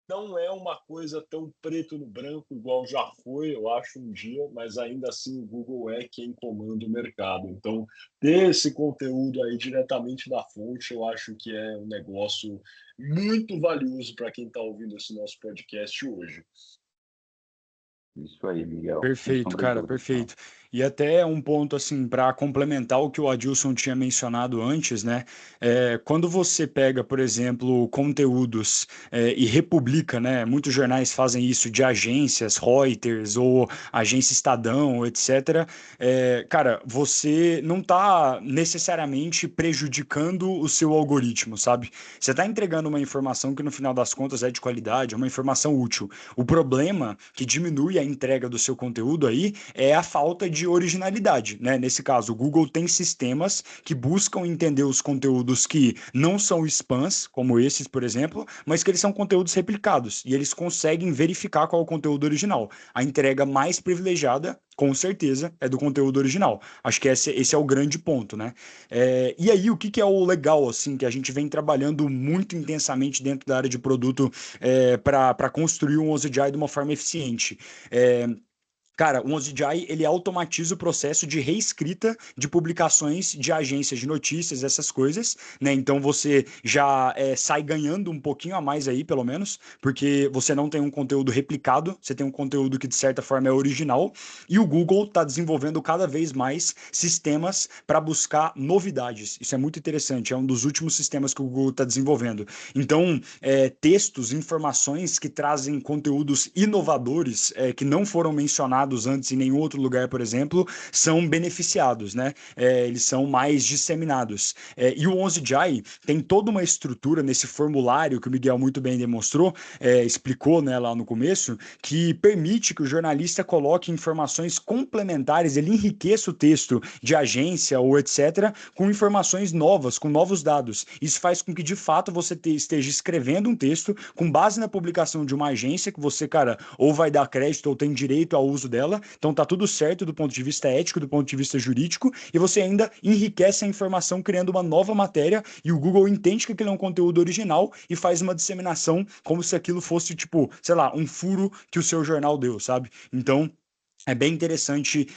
não é uma coisa tão preto no branco igual já foi, eu acho, um dia, mas ainda assim o Google é quem comanda o mercado. Então, ter esse conteúdo aí diretamente da fonte, eu acho que é um negócio muito valioso para quem está ouvindo esse nosso podcast hoje. Isso aí, Miguel. Perfeito, cara, perfeito. E até um ponto assim para complementar o que o Adilson tinha mencionado antes, né? Quando você pega, por exemplo, conteúdos e republica, né? Muitos jornais fazem isso de agências, Reuters ou agência Estadão, etc. Cara, você não está necessariamente prejudicando o seu algoritmo, sabe? Você está entregando uma informação que no final das contas é de qualidade, é uma informação útil. O problema que diminui a entrega do seu conteúdo aí é a falta de originalidade, né? Nesse caso, o Google tem sistemas que buscam entender os conteúdos que não são spams, como esses, por exemplo, mas que eles são conteúdos replicados e eles conseguem verificar qual é o conteúdo original. A entrega mais privilegiada, com certeza, é do conteúdo original. Acho que esse é o grande ponto, né? E aí, o que é o legal, assim, que a gente vem trabalhando muito intensamente dentro da área de produto para construir um OZDI de uma forma eficiente? É, Cara, o OZDI, ele automatiza o processo de reescrita de publicações de agências de notícias, essas coisas, né? Então você já sai ganhando um pouquinho a mais aí, pelo menos, porque você não tem um conteúdo replicado, você tem um conteúdo que de certa forma é original, e o Google está desenvolvendo cada vez mais sistemas para buscar novidades. Isso é muito interessante, é um dos últimos sistemas que o Google está desenvolvendo. Então, textos, informações que trazem conteúdos inovadores que não foram mencionados antes em nenhum outro lugar, por exemplo, são beneficiados, né? Eles são mais disseminados. E o 11GI tem toda uma estrutura nesse formulário que o Miguel muito bem demonstrou, explicou, né, lá no começo, que permite que o jornalista coloque informações complementares, ele enriqueça o texto de agência ou etc., com informações novas, com novos dados. Isso faz com que, de fato, você esteja escrevendo um texto com base na publicação de uma agência que você, cara, ou vai dar crédito ou tem direito ao uso dela. Então tá tudo certo do ponto de vista ético, do ponto de vista jurídico, e você ainda enriquece a informação criando uma nova matéria e o Google entende que aquilo é um conteúdo original e faz uma disseminação como se aquilo fosse, tipo, sei lá, um furo que o seu jornal deu, sabe? Então, é bem interessante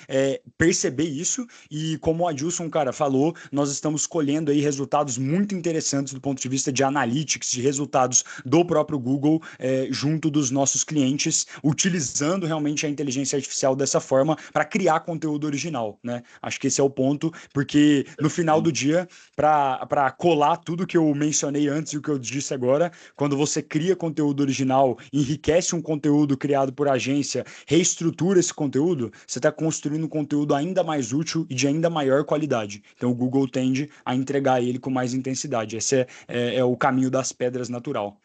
perceber isso e como o Adilson, cara, falou, nós estamos colhendo aí resultados muito interessantes do ponto de vista de analytics, de resultados do próprio Google junto dos nossos clientes, utilizando realmente a inteligência artificial dessa forma para criar conteúdo original, né? Acho que esse é o ponto, porque no final do dia, para colar tudo que eu mencionei antes e o que eu disse agora, quando você cria conteúdo original, enriquece um conteúdo criado por agência, reestrutura esse conteúdo, você está construindo um conteúdo ainda mais útil e de ainda maior qualidade. Então o Google tende a entregar ele com mais intensidade. Esse é o caminho das pedras natural.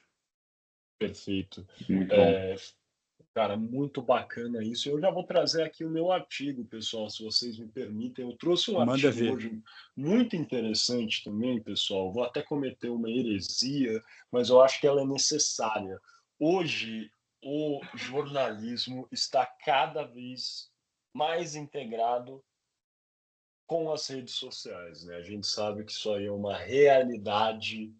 Perfeito. Muito bom. Cara, muito bacana isso. Eu já vou trazer aqui o meu artigo, pessoal, se vocês me permitem. Eu trouxe um Manda artigo ver. hoje muito interessante também, pessoal. Vou até cometer uma heresia, mas eu acho que ela é necessária. Hoje, o jornalismo está cada vez mais integrado com as redes sociais, né? A gente sabe que isso aí é uma realidade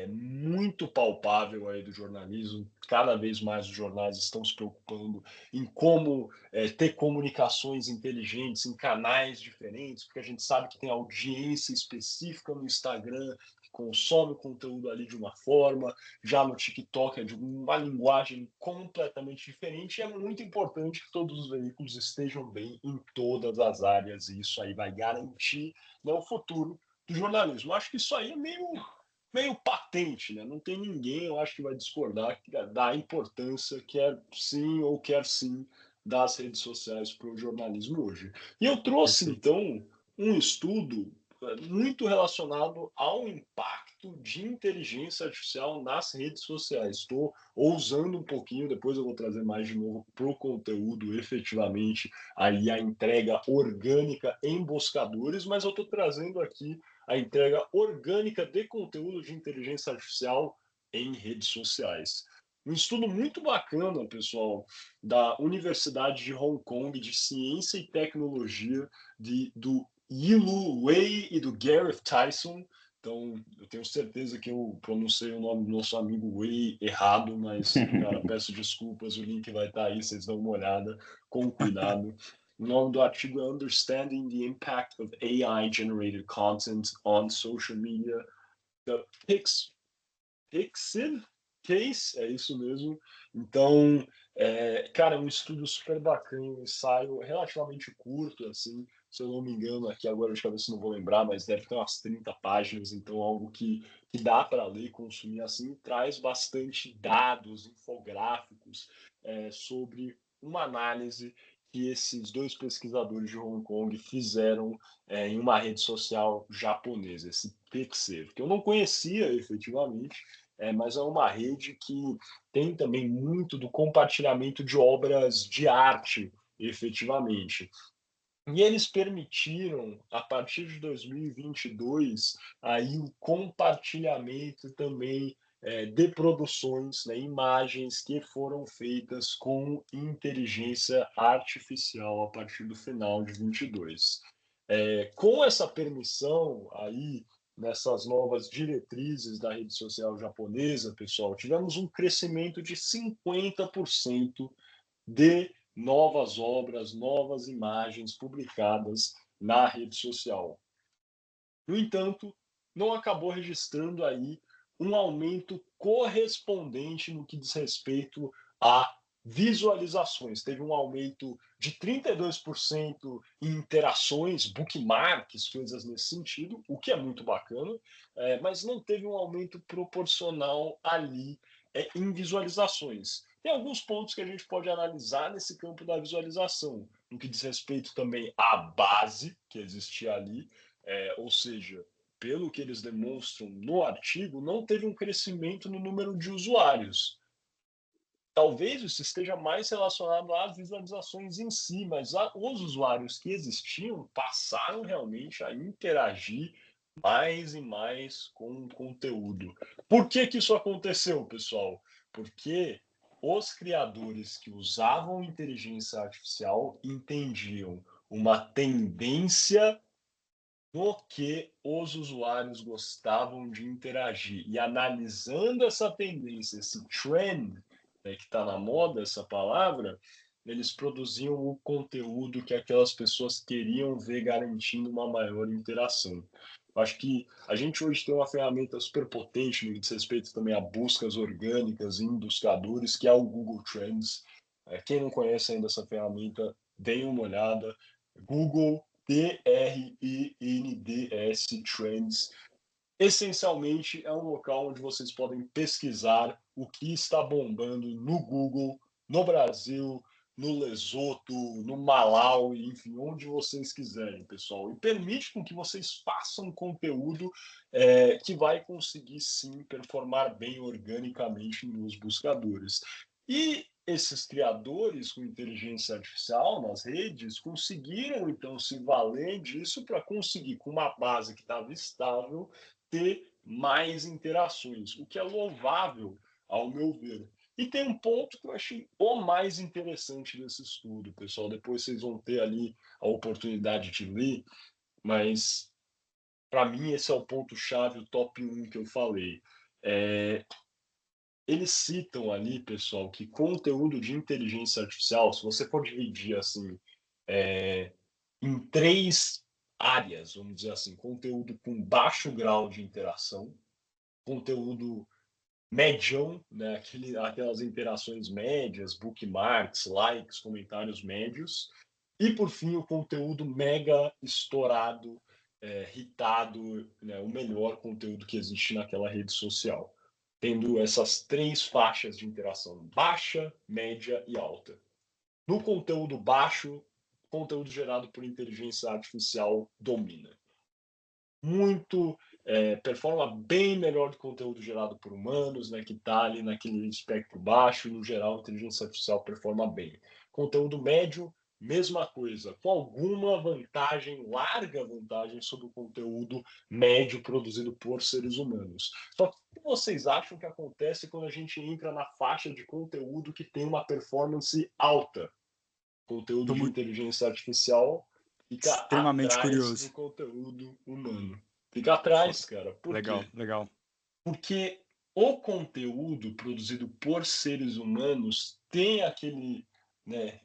muito palpável aí do jornalismo. Cada vez mais os jornais estão se preocupando em como ter comunicações inteligentes em canais diferentes, porque a gente sabe que tem audiência específica no Instagram que consome o conteúdo ali de uma forma, já no TikTok é de uma linguagem completamente diferente, e é muito importante que todos os veículos estejam bem em todas as áreas, e isso aí vai garantir, né, o futuro do jornalismo. Acho que isso aí é meio patente, né? Não tem ninguém, eu acho, que vai discordar da importância, quer sim ou quer sim, das redes sociais para o jornalismo hoje. E eu trouxe, Perfeito. então, um estudo muito relacionado ao impacto de inteligência artificial nas redes sociais. Estou ousando um pouquinho, depois eu vou trazer mais de novo para o conteúdo, efetivamente, aí a entrega orgânica em buscadores, mas eu estou trazendo aqui a entrega orgânica de conteúdo de inteligência artificial em redes sociais. Um estudo muito bacana, pessoal, da Universidade de Hong Kong de Ciência e Tecnologia, do Yilu Wei e do Gareth Tyson. Então, eu tenho certeza que eu pronunciei o nome do nosso amigo Wei errado, mas, cara, peço desculpas, o link vai estar aí, vocês dão uma olhada com cuidado. O nome do artigo é Understanding the Impact of AI-Generated Content on Social Media. The Pixid Case, é isso mesmo. Então, Cara, é um estudo super bacana, um ensaio relativamente curto, assim, se eu não me engano, aqui agora de cabeça não vou lembrar, mas deve ter umas 30 páginas, então algo que dá para ler, consumir assim, traz bastante dados, infográficos, sobre uma análise que esses dois pesquisadores de Hong Kong fizeram em uma rede social japonesa, esse Pixiv, que eu não conhecia efetivamente, mas é uma rede que tem também muito do compartilhamento de obras de arte, efetivamente. E eles permitiram, a partir de 2022, aí o compartilhamento também de produções, né, imagens que foram feitas com inteligência artificial a partir do final de 22. Com essa permissão aí, nessas novas diretrizes da rede social japonesa, pessoal, tivemos um crescimento de 50% de novas obras, novas imagens publicadas na rede social. No entanto, não acabou registrando aí um aumento correspondente no que diz respeito a visualizações. Teve um aumento de 32% em interações, bookmarks, coisas nesse sentido, o que é muito bacana, mas não teve um aumento proporcional ali em visualizações. Tem alguns pontos que a gente pode analisar nesse campo da visualização, no que diz respeito também à base que existia ali, ou seja, pelo que eles demonstram no artigo, não teve um crescimento no número de usuários. Talvez isso esteja mais relacionado às visualizações em si, mas os usuários que existiam passaram realmente a interagir mais e mais com o conteúdo. Por que que isso aconteceu, pessoal? Porque os criadores que usavam inteligência artificial entendiam uma tendência no que os usuários gostavam de interagir. E analisando essa tendência, esse trend, né, que está na moda, essa palavra, eles produziam o conteúdo que aquelas pessoas queriam ver, garantindo uma maior interação. Eu acho que a gente hoje tem uma ferramenta super potente no que diz respeito também a buscas orgânicas em buscadores, que é o Google Trends. Quem não conhece ainda essa ferramenta, deem uma olhada. Google TRENDS Trends. Essencialmente, é um local onde vocês podem pesquisar o que está bombando no Google, no Brasil, no Lesoto, no Malawi, enfim, onde vocês quiserem, pessoal. E permite com que vocês façam conteúdo que vai conseguir, sim, performar bem organicamente nos buscadores. E esses criadores com inteligência artificial nas redes conseguiram, então, se valer disso para conseguir, com uma base que estava estável, ter mais interações, o que é louvável, ao meu ver. E tem um ponto que eu achei o mais interessante desse estudo, pessoal. Depois vocês vão ter ali a oportunidade de ler, mas para mim esse é o ponto-chave, o top 1 que eu falei. É, Eles citam ali, pessoal, que conteúdo de inteligência artificial, se você for dividir assim, em três áreas, vamos dizer assim, conteúdo com baixo grau de interação, conteúdo medião, né, aquelas interações médias, bookmarks, likes, comentários médios, e por fim o conteúdo mega estourado, hitado, né, o melhor conteúdo que existe naquela rede social, tendo essas três faixas de interação: baixa, média e alta. No conteúdo baixo, conteúdo gerado por inteligência artificial domina muito, performa bem melhor do conteúdo gerado por humanos, né, que está ali naquele espectro baixo, e no geral a inteligência artificial performa bem. Conteúdo médio, mesma coisa, com alguma vantagem, larga vantagem sobre o conteúdo médio produzido por seres humanos. Só que o que vocês acham que acontece quando a gente entra na faixa de conteúdo que tem uma performance alta? Conteúdo Tô de inteligência artificial fica extremamente atrás do curioso. conteúdo humano. Fica Fo- atrás, cara. Por Legal, quê? legal. Porque o conteúdo produzido por seres humanos tem aquele, né,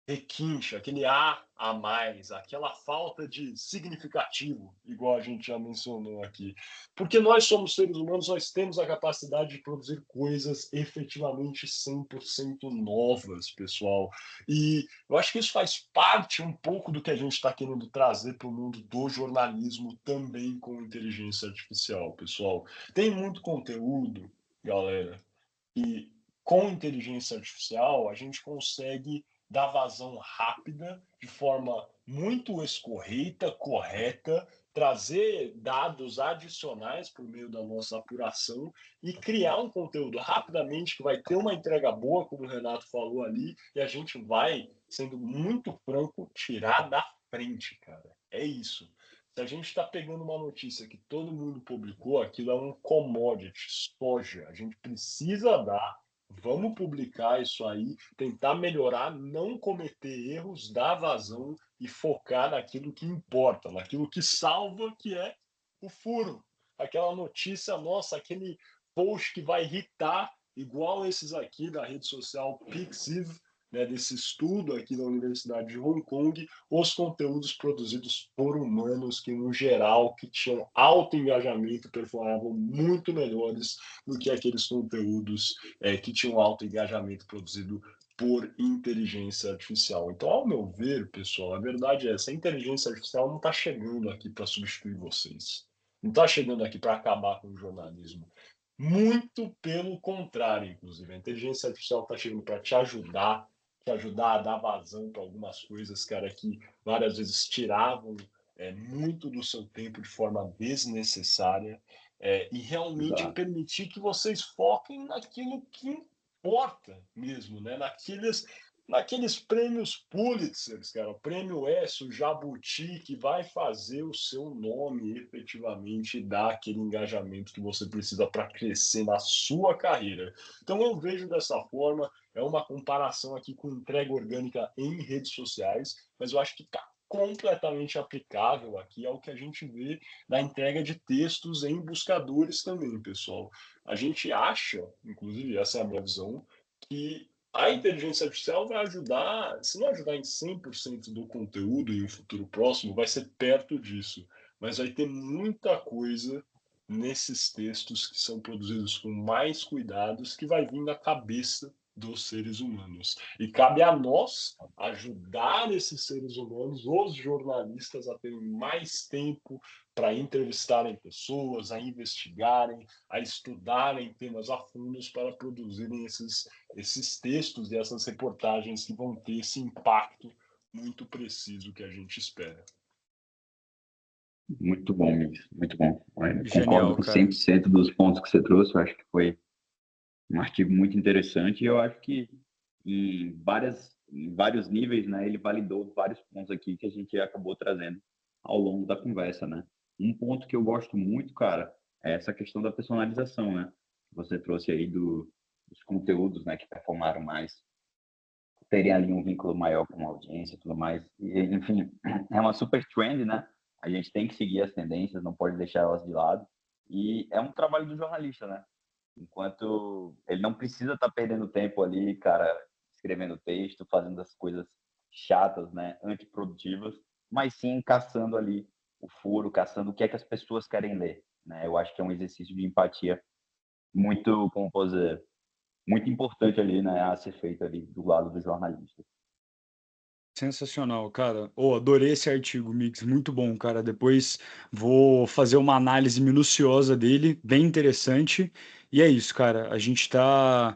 requinte, aquele a mais, aquela falta de significativo, igual a gente já mencionou aqui. Porque nós somos seres humanos, nós temos a capacidade de produzir coisas efetivamente 100% novas, pessoal. E eu acho que isso faz parte um pouco do que a gente está querendo trazer para o mundo do jornalismo também com inteligência artificial, pessoal. Tem muito conteúdo, galera, e com inteligência artificial a gente consegue dar vazão rápida, de forma muito escorreita, correta, trazer dados adicionais por meio da nossa apuração e criar um conteúdo rapidamente que vai ter uma entrega boa, como o Renato falou ali, e a gente vai, sendo muito franco, tirar da frente, cara. É isso. Se a gente está pegando uma notícia que todo mundo publicou, aquilo é um commodity, soja. A gente precisa dar, vamos publicar isso aí, tentar melhorar, não cometer erros, dar vazão e focar naquilo que importa, naquilo que salva, que é o furo. Aquela notícia nossa, aquele post que vai irritar, igual esses aqui da rede social Pixiv, né, desse estudo aqui da Universidade de Hong Kong, os conteúdos produzidos por humanos que, no geral, que tinham alto engajamento, performavam muito melhores do que aqueles conteúdos que tinham alto engajamento produzido por inteligência artificial. Então, ao meu ver, pessoal, a verdade é essa: a inteligência artificial não está chegando aqui para substituir vocês. Não está chegando aqui para acabar com o jornalismo. Muito pelo contrário, inclusive. A inteligência artificial está chegando para te ajudar a dar vazão para algumas coisas, cara, que várias vezes tiravam muito do seu tempo de forma desnecessária, e realmente Exato. permitir que vocês foquem naquilo que importa mesmo, né? Naqueles prêmios Pulitzers, cara, o prêmio S, o Jabuti, que vai fazer o seu nome efetivamente dar aquele engajamento que você precisa para crescer na sua carreira. Então eu vejo dessa forma, é uma comparação aqui com entrega orgânica em redes sociais, mas eu acho que está completamente aplicável aqui ao que a gente vê na entrega de textos em buscadores também, pessoal. A gente acha, inclusive essa é a minha visão, que a inteligência artificial vai ajudar, se não ajudar em 100% do conteúdo em um futuro próximo, vai ser perto disso, mas vai ter muita coisa nesses textos que são produzidos com mais cuidados que vai vir da cabeça dos seres humanos. E cabe a nós ajudar esses seres humanos, os jornalistas, a terem mais tempo para entrevistarem pessoas, a investigarem, a estudarem temas a fundos para produzirem esses textos e essas reportagens que vão ter esse impacto muito preciso que a gente espera. Muito bom, Mix. Muito bom. Concordo Genial, com cara. 100% dos pontos que você trouxe. Eu acho que foi um artigo muito interessante e eu acho que em vários níveis, né, ele validou vários pontos aqui que a gente acabou trazendo ao longo da conversa, né? Um ponto que eu gosto muito, cara, é essa questão da personalização, né? Você trouxe aí dos conteúdos, né, que performaram mais, terem ali um vínculo maior com a audiência e tudo mais. E, enfim, é uma super trend, né? A gente tem que seguir as tendências, não pode deixar elas de lado. E é um trabalho do jornalista, né? Enquanto ele não precisa estar perdendo tempo ali, cara, escrevendo texto, fazendo as coisas chatas, né, antiprodutivas, mas sim caçando ali o furo, caçando o que é que as pessoas querem ler, né? Eu acho que é um exercício de empatia muito, como posso dizer, muito importante ali, né, a ser feito ali do lado do jornalista. Sensacional, cara. Oh, adorei esse artigo, Mix. Muito bom, cara. Depois vou fazer uma análise minuciosa dele, bem interessante. E é isso, cara. A gente está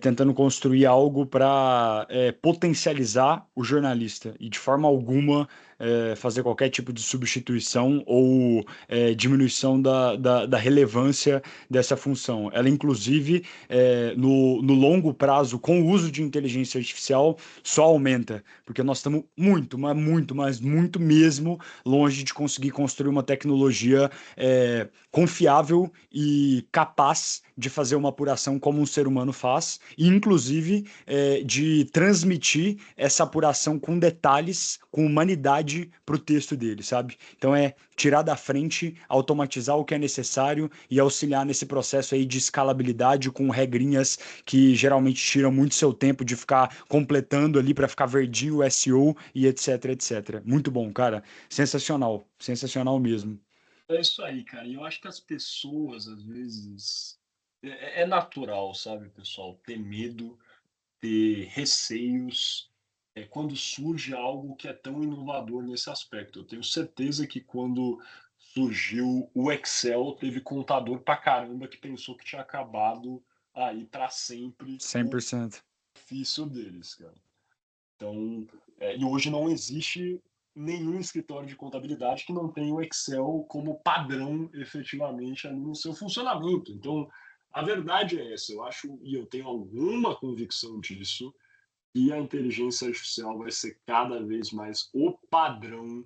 tentando construir algo para potencializar o jornalista e, de forma alguma, fazer qualquer tipo de substituição ou diminuição da relevância dessa função. Ela, inclusive, no longo prazo, com o uso de inteligência artificial, só aumenta porque nós estamos muito, mas muito, mas muito mesmo longe de conseguir construir uma tecnologia confiável e capaz de fazer uma apuração como um ser humano faz, e inclusive de transmitir essa apuração com detalhes, com humanidade para o texto dele, sabe? Então é tirar da frente, automatizar o que é necessário e auxiliar nesse processo aí de escalabilidade com regrinhas que geralmente tiram muito seu tempo de ficar completando ali para ficar verdinho o SEO e etc, etc. Muito bom, cara. Sensacional, sensacional mesmo. É isso aí, cara. E eu acho que as pessoas, às vezes, é natural, sabe, pessoal, ter medo, ter receios, quando surge algo que é tão inovador nesse aspecto. Eu tenho certeza que quando surgiu o Excel, teve contador pra caramba que pensou que tinha acabado aí para sempre o 100%. ofício deles, cara. Então, e hoje não existe nenhum escritório de contabilidade que não tenha o Excel como padrão efetivamente ali no seu funcionamento. Então, a verdade é essa, eu acho, e eu tenho alguma convicção disso, que a inteligência artificial vai ser cada vez mais o padrão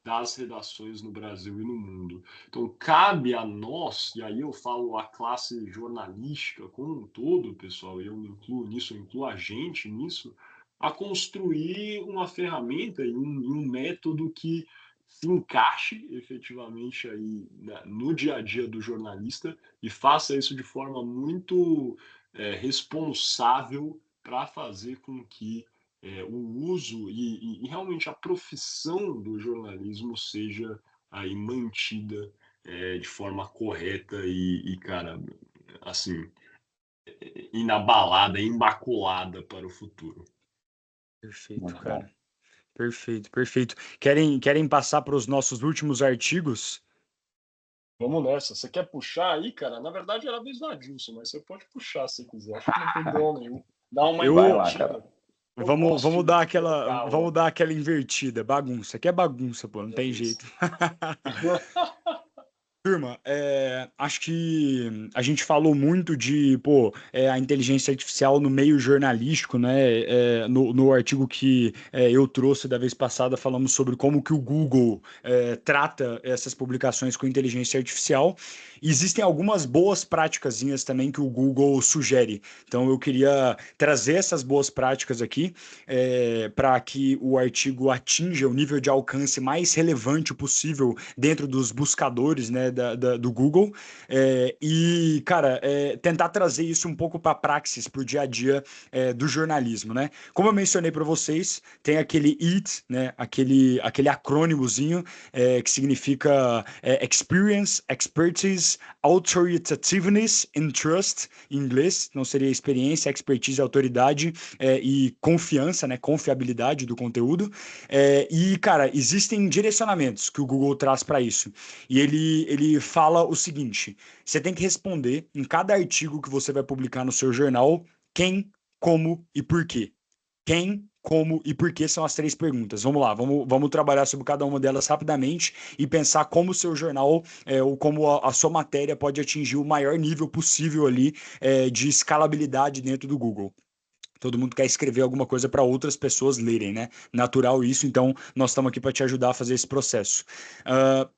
das redações no Brasil e no mundo. Então, cabe a nós, e aí eu falo a classe jornalística como um todo, pessoal, e eu me incluo nisso, eu incluo a gente nisso, a construir uma ferramenta e um método que se encaixe efetivamente aí no dia a dia do jornalista e faça isso de forma muito responsável para fazer com que o uso e realmente a profissão do jornalismo seja aí mantida de forma correta cara, assim, inabalada, imaculada para o futuro. Perfeito, Muito bom. cara. Perfeito, perfeito. Querem passar para os nossos últimos artigos? Vamos nessa. Você quer puxar aí, cara? Na verdade era a vez do Adilson, mas você pode puxar se quiser. Acho que não tem problema nenhum. Dá uma Vai Eu lá, invertida. cara. Eu vamos, gosto vamos de dar provocar vamos dar aquela invertida, bagunça. Aqui é bagunça, pô, não é tem isso. jeito. Turma, acho que a gente falou muito de, pô, a inteligência artificial no meio jornalístico, né? No artigo que eu trouxe da vez passada, falamos sobre como que o Google trata essas publicações com inteligência artificial. Existem algumas boas práticasinhas também que o Google sugere. Então, eu queria trazer essas boas práticas aqui para que o artigo atinja o nível de alcance mais relevante possível dentro dos buscadores, né, do Google, e, cara, tentar trazer isso um pouco para a praxis, para o dia a dia do jornalismo, né? Como eu mencionei para vocês, tem aquele EAT, né, aquele acrônimozinho que significa Experience, Expertise, Authoritativeness and Trust, em inglês, não seria experiência, expertise, autoridade e confiança, né, confiabilidade do conteúdo. E, cara, existem direcionamentos que o Google traz para isso. E ele fala o seguinte: você tem que responder em cada artigo que você vai publicar no seu jornal quem, como e por quê. Quem, como e por que são as três perguntas. Vamos lá, vamos trabalhar sobre cada uma delas rapidamente e pensar como o seu jornal ou como a sua matéria pode atingir o maior nível possível ali de escalabilidade dentro do Google. Todo mundo quer escrever alguma coisa para outras pessoas lerem, né? Natural isso, então nós estamos aqui para te ajudar a fazer esse processo.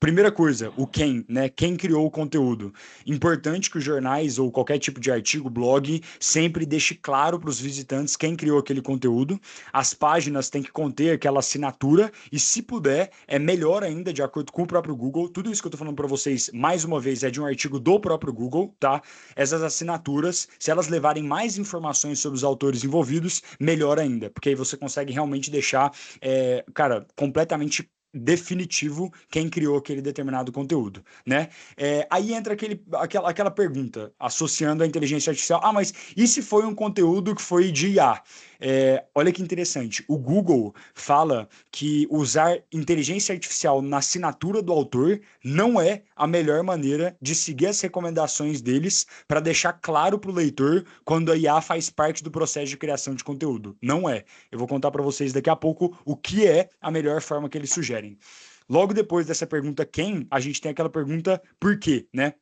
Primeira coisa, o quem, né? Quem criou o conteúdo. Importante que os jornais ou qualquer tipo de artigo, blog, sempre deixe claro para os visitantes quem criou aquele conteúdo. As páginas têm que conter aquela assinatura e, se puder, é melhor ainda, de acordo com o próprio Google. Tudo isso que eu estou falando para vocês, mais uma vez, é de um artigo do próprio Google, tá? Essas assinaturas, se elas levarem mais informações sobre os autores envolvidos, melhor ainda, porque aí você consegue realmente deixar, cara, completamente definitivo quem criou aquele determinado conteúdo, né? Aí entra aquela pergunta, associando a inteligência artificial. Ah, mas e se foi um conteúdo que foi de IA? Olha que interessante. O Google fala que usar inteligência artificial na assinatura do autor não é a melhor maneira de seguir as recomendações deles para deixar claro para o leitor quando a IA faz parte do processo de criação de conteúdo. Não é. Eu vou contar para vocês daqui a pouco o que é a melhor forma que eles sugerem. Logo depois dessa pergunta quem, a gente tem aquela pergunta por quê, né?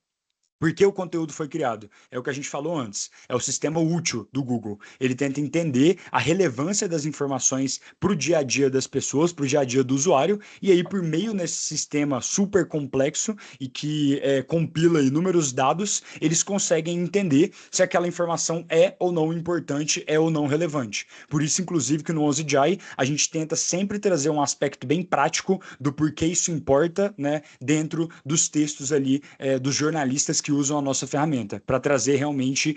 Por que o conteúdo foi criado? É o que a gente falou antes. É o sistema útil do Google. Ele tenta entender a relevância das informações para o dia a dia das pessoas, para o dia a dia do usuário, e aí, por meio desse sistema super complexo e que compila inúmeros dados, eles conseguem entender se aquela informação é ou não importante, é ou não relevante. Por isso, inclusive, que no 11Jai a gente tenta sempre trazer um aspecto bem prático do porquê isso importa, né, dentro dos textos ali dos jornalistas que usam a nossa ferramenta, para trazer realmente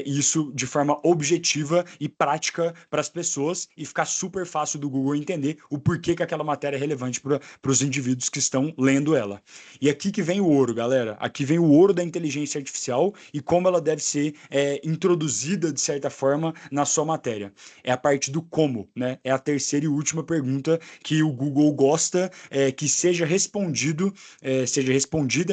isso de forma objetiva e prática para as pessoas e ficar super fácil do Google entender o porquê que aquela matéria é relevante para os indivíduos que estão lendo ela. E aqui que vem o ouro, galera. Aqui vem o ouro da inteligência artificial e como ela deve ser introduzida, de certa forma, na sua matéria. É a parte do como, né? É a terceira e última pergunta que o Google gosta que seja respondida,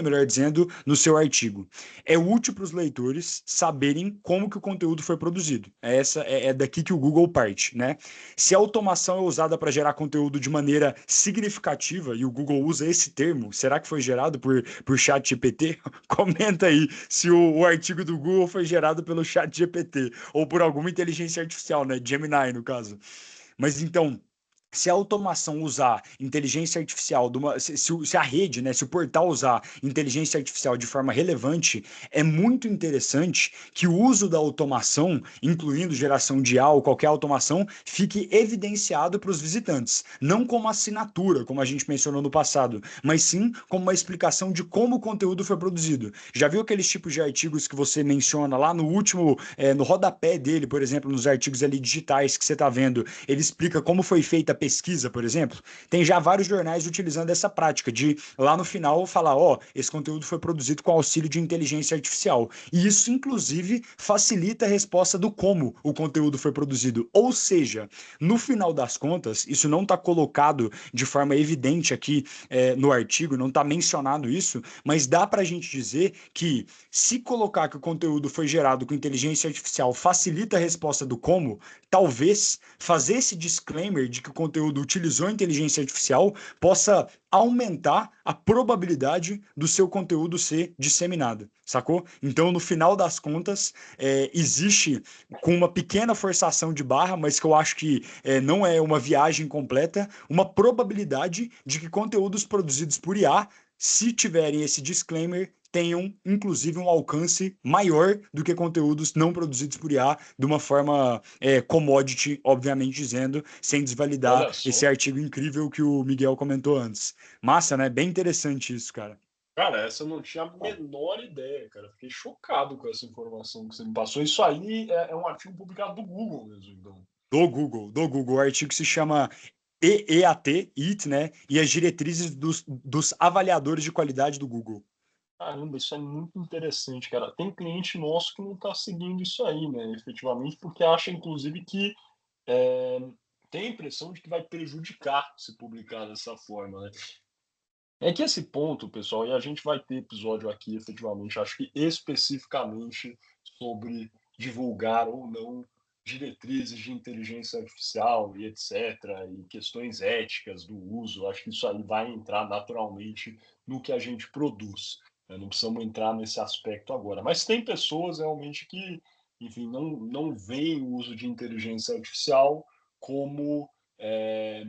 melhor dizendo, no seu artigo. É útil para os leitores saberem como que o conteúdo foi produzido. É daqui que o Google parte, né? Se a automação é usada para gerar conteúdo de maneira significativa, e o Google usa esse termo, será que foi gerado por ChatGPT? Comenta aí se o artigo do Google foi gerado pelo ChatGPT ou por alguma inteligência artificial, né? Gemini, no caso. Mas então, se a automação usar inteligência artificial, se a rede, né, se o portal usar inteligência artificial de forma relevante, é muito interessante que o uso da automação, incluindo geração de IA ou qualquer automação, fique evidenciado para os visitantes. Não como assinatura, como a gente mencionou no passado, mas sim como uma explicação de como o conteúdo foi produzido. Já viu aqueles tipos de artigos que você menciona lá no último, no rodapé dele, por exemplo, nos artigos ali digitais que você está vendo, ele explica como foi feita a pesquisa, por exemplo. Tem já vários jornais utilizando essa prática de lá no final falar, ó, esse conteúdo foi produzido com auxílio de inteligência artificial. E isso, inclusive, facilita a resposta do como o conteúdo foi produzido. Ou seja, no final das contas, isso não está colocado de forma evidente aqui no artigo, não está mencionado isso, mas dá para a gente dizer que se colocar que o conteúdo foi gerado com inteligência artificial facilita a resposta do como, talvez fazer esse disclaimer de que o conteúdo utilizou inteligência artificial possa aumentar a probabilidade do seu conteúdo ser disseminado, sacou? Então, no final das contas, existe, com uma pequena forçação de barra, mas que eu acho que não é uma viagem completa, uma probabilidade de que conteúdos produzidos por IA, se tiverem esse disclaimer, tenham, inclusive, um alcance maior do que conteúdos não produzidos por IA, de uma forma commodity, obviamente dizendo, sem desvalidar Olha esse só. artigo incrível que o Miguel comentou antes. Massa, né? Bem interessante isso, cara. Cara, essa eu não tinha a menor ideia, cara. Fiquei chocado com essa informação que você me passou. Isso aí é um artigo publicado do Google mesmo, então. Do Google. O artigo se chama EAT, IT, né? E as diretrizes dos avaliadores de qualidade do Google. Caramba, isso é muito interessante, cara. Tem cliente nosso que não está seguindo isso aí, né, efetivamente, porque acha, inclusive, que eh, tem a impressão de que vai prejudicar se publicar dessa forma, né. É que esse ponto, pessoal, e a gente vai ter episódio aqui, efetivamente, acho que especificamente sobre divulgar ou não diretrizes de inteligência artificial e etc., e questões éticas do uso. Acho que isso aí vai entrar naturalmente no que a gente produz, né? Não precisamos entrar nesse aspecto agora. Mas tem pessoas realmente que, enfim, não veem o uso de inteligência artificial como eh,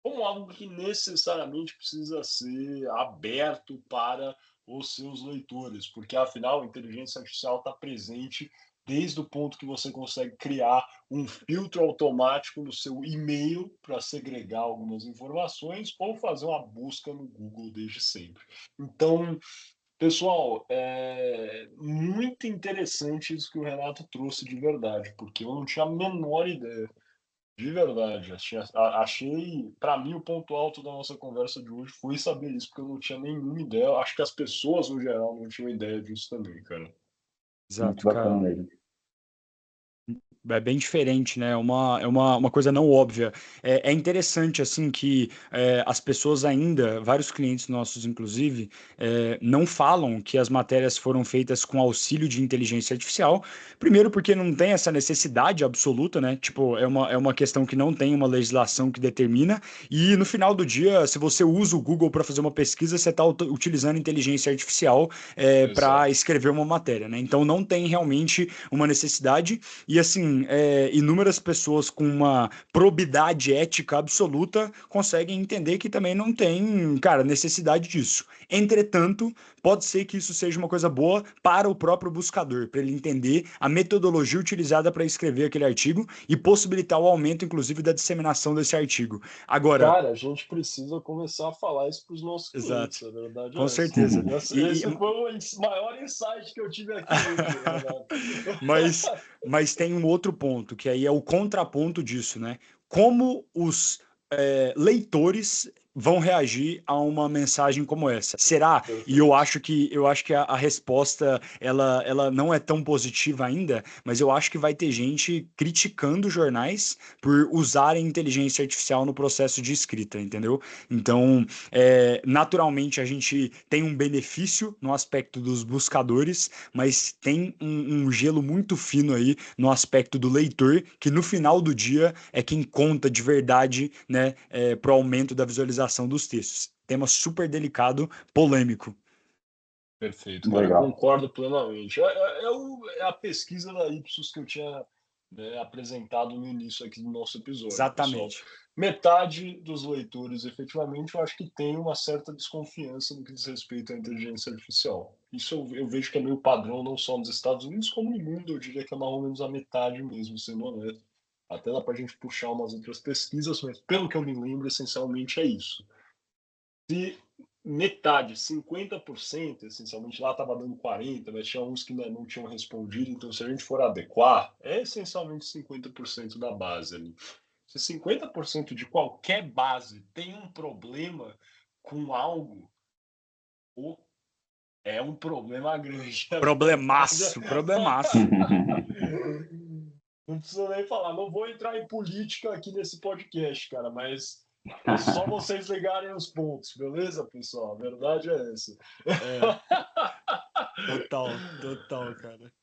como algo que necessariamente precisa ser aberto para os seus leitores, porque afinal a inteligência artificial está presente desde o ponto que você consegue criar um filtro automático no seu e-mail para segregar algumas informações ou fazer uma busca no Google desde sempre. Então, pessoal, é muito interessante isso que o Renato trouxe de verdade, porque eu não tinha a menor ideia. De verdade, achei, para mim, o ponto alto da nossa conversa de hoje foi saber isso, porque eu não tinha nenhuma ideia. Acho que as pessoas, no geral, não tinham ideia disso também, cara. Muito Exato, bacana cara. mesmo. É bem diferente, né? Uma coisa não óbvia. É interessante, assim, que as pessoas ainda, vários clientes nossos, inclusive, não falam que as matérias foram feitas com auxílio de inteligência artificial. Primeiro, porque não tem essa necessidade absoluta, né? Tipo, é uma questão que não tem uma legislação que determina. E no final do dia, se você usa o Google para fazer uma pesquisa, você está utilizando inteligência artificial para Exato. escrever uma matéria, né? Então não tem realmente uma necessidade. E assim, inúmeras pessoas com uma probidade ética absoluta conseguem entender que também não tem, cara, necessidade disso. Entretanto, pode ser que isso seja uma coisa boa para o próprio buscador, para ele entender a metodologia utilizada para escrever aquele artigo e possibilitar o aumento, inclusive, da disseminação desse artigo. Agora, Cara, a gente precisa começar a falar isso para os nossos clientes, exato, a verdade com é essa. certeza. E, Esse foi o maior insight que eu tive aqui hoje, Renato. Mas, mas tem um outro ponto, que aí é o contraponto disso, né? Como os leitores vão reagir a uma mensagem como essa? Será? E eu Perfeito. acho que a resposta ela não é tão positiva ainda, mas eu acho que vai ter gente criticando jornais por usarem inteligência artificial no processo de escrita, entendeu? Então, naturalmente a gente tem um benefício no aspecto dos buscadores, mas tem um gelo muito fino aí no aspecto do leitor, que no final do dia é quem conta de verdade, né, para o aumento da visualização dos textos. Tema super delicado, polêmico. Perfeito, cara, Legal. concordo plenamente. É a pesquisa da Ipsos que eu tinha, né, apresentado no início aqui do nosso episódio, pessoal. Exatamente. Metade dos leitores, efetivamente, eu acho que tem uma certa desconfiança no que diz respeito à inteligência artificial. Isso eu vejo que é meio padrão, não só nos Estados Unidos, como no mundo, eu diria que é mais ou menos a metade mesmo, sendo honesto. Até dá para a gente puxar umas outras pesquisas, mas pelo que eu me lembro, essencialmente é isso. Se metade, 50%, essencialmente lá estava dando 40%, mas tinha uns que não tinham respondido, então se a gente for adequar, é essencialmente 50% da base ali. Se 50% de qualquer base tem um problema com algo, ou é um problema grande. A verdade Problemaço, problemaço. não preciso nem falar, não vou entrar em política aqui nesse podcast, cara, mas é só vocês ligarem os pontos, beleza, pessoal? A verdade é essa. É, total, total, cara.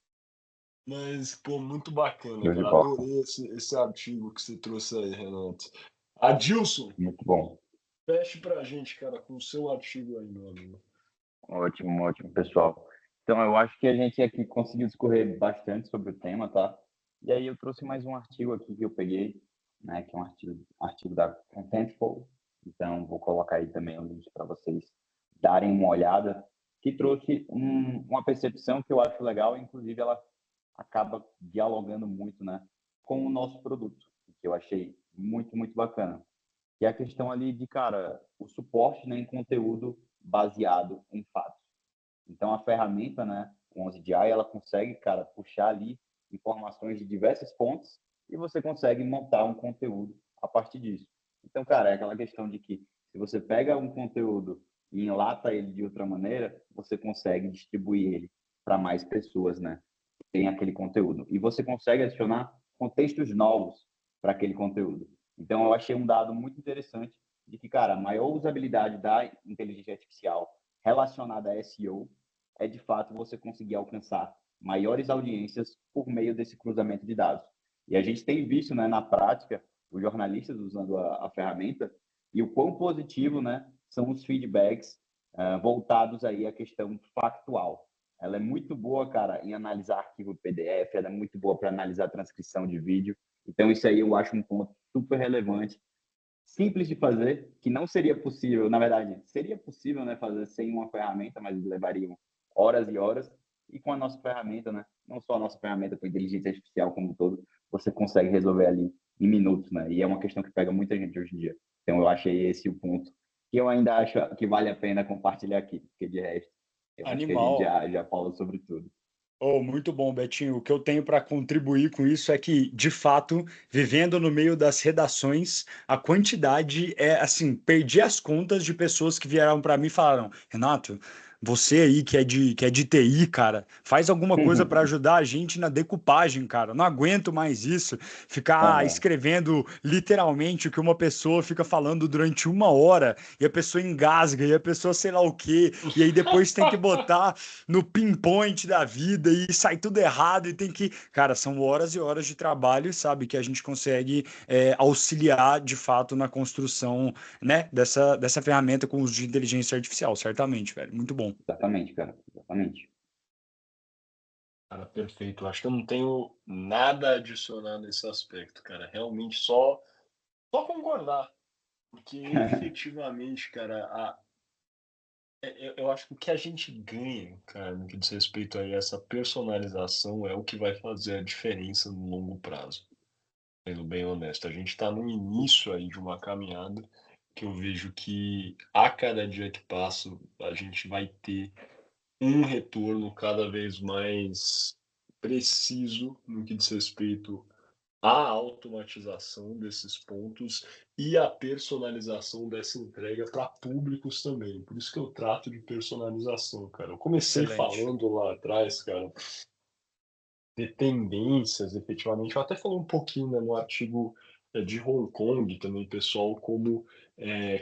Mas, pô, muito bacana, Show de cara. bola. Adorei esse artigo que você trouxe aí, Renato. Adilson, Muito bom. feche pra gente, cara, com o seu artigo aí, meu amigo. Ótimo, ótimo, pessoal. Então, eu acho que a gente aqui conseguiu discorrer bastante sobre o tema, tá? E aí eu trouxe mais um artigo aqui que eu peguei, né? Que é um artigo da Contentful. Então, vou colocar aí também o link para vocês darem uma olhada, que trouxe uma percepção que eu acho legal, inclusive ela acaba dialogando muito, né, com o nosso produto, que eu achei muito, muito bacana. Que é a questão ali de, cara, o suporte, né, em conteúdo baseado em fatos. Então, a ferramenta, né, o 11DI, ela consegue, cara, puxar ali informações de diversas fontes e você consegue montar um conteúdo a partir disso. Então, cara, é aquela questão de que se você pega um conteúdo e enlata ele de outra maneira, você consegue distribuir ele para mais pessoas, né? Tem aquele conteúdo. E você consegue adicionar contextos novos para aquele conteúdo. Então, eu achei um dado muito interessante de que, cara, a maior usabilidade da inteligência artificial relacionada a SEO é, de fato, você conseguir alcançar maiores audiências por meio desse cruzamento de dados. E a gente tem visto, né, na prática, os jornalistas usando a ferramenta e o quão positivo, né, são os feedbacks voltados aí à questão factual. Ela é muito boa, cara, em analisar arquivo PDF, ela é muito boa para analisar transcrição de vídeo. Então, isso aí eu acho um ponto super relevante, simples de fazer, que não seria possível, na verdade, seria possível, né, fazer sem uma ferramenta, mas levariam horas e horas. E com a nossa ferramenta, né, não só a nossa ferramenta com inteligência artificial como um todo, você consegue resolver ali em minutos, né? E é uma questão que pega muita gente hoje em dia. Então, eu achei esse o ponto que eu ainda acho que vale a pena compartilhar aqui, porque de resto, eu acho que a gente Animal. já falou sobre tudo. Oh, muito bom, Betinho. O que eu tenho para contribuir com isso é que, de fato, vivendo no meio das redações, a quantidade é assim, perdi as contas de pessoas que vieram para mim e falaram: Renato, Você aí que é de TI, cara, faz alguma coisa para ajudar a gente na decupagem, cara. Não aguento mais isso, ficar Aham. escrevendo literalmente o que uma pessoa fica falando durante uma hora e a pessoa engasga e a pessoa sei lá o quê, e aí depois tem que botar no pinpoint da vida e sai tudo errado e tem que. Cara, são horas e horas de trabalho, sabe, que a gente consegue auxiliar de fato na construção, né, dessa ferramenta com uso de inteligência artificial, certamente, velho. Muito bom. Exatamente, cara. Exatamente. Cara, perfeito. Acho que eu não tenho nada a adicionar nesse aspecto, cara. Realmente só concordar. Porque efetivamente, cara, eu acho que o que a gente ganha, cara, no que diz respeito a essa personalização é o que vai fazer a diferença no longo prazo. Sendo bem honesto, a gente está no início aí de uma caminhada que eu vejo que a cada dia que passa a gente vai ter um retorno cada vez mais preciso no que diz respeito à automatização desses pontos e à personalização dessa entrega para públicos também. Por isso que eu trato de personalização, cara. Eu comecei Excelente. falando lá atrás, cara, de tendências, efetivamente. Eu até falei um pouquinho, né, no artigo de Hong Kong também, pessoal, como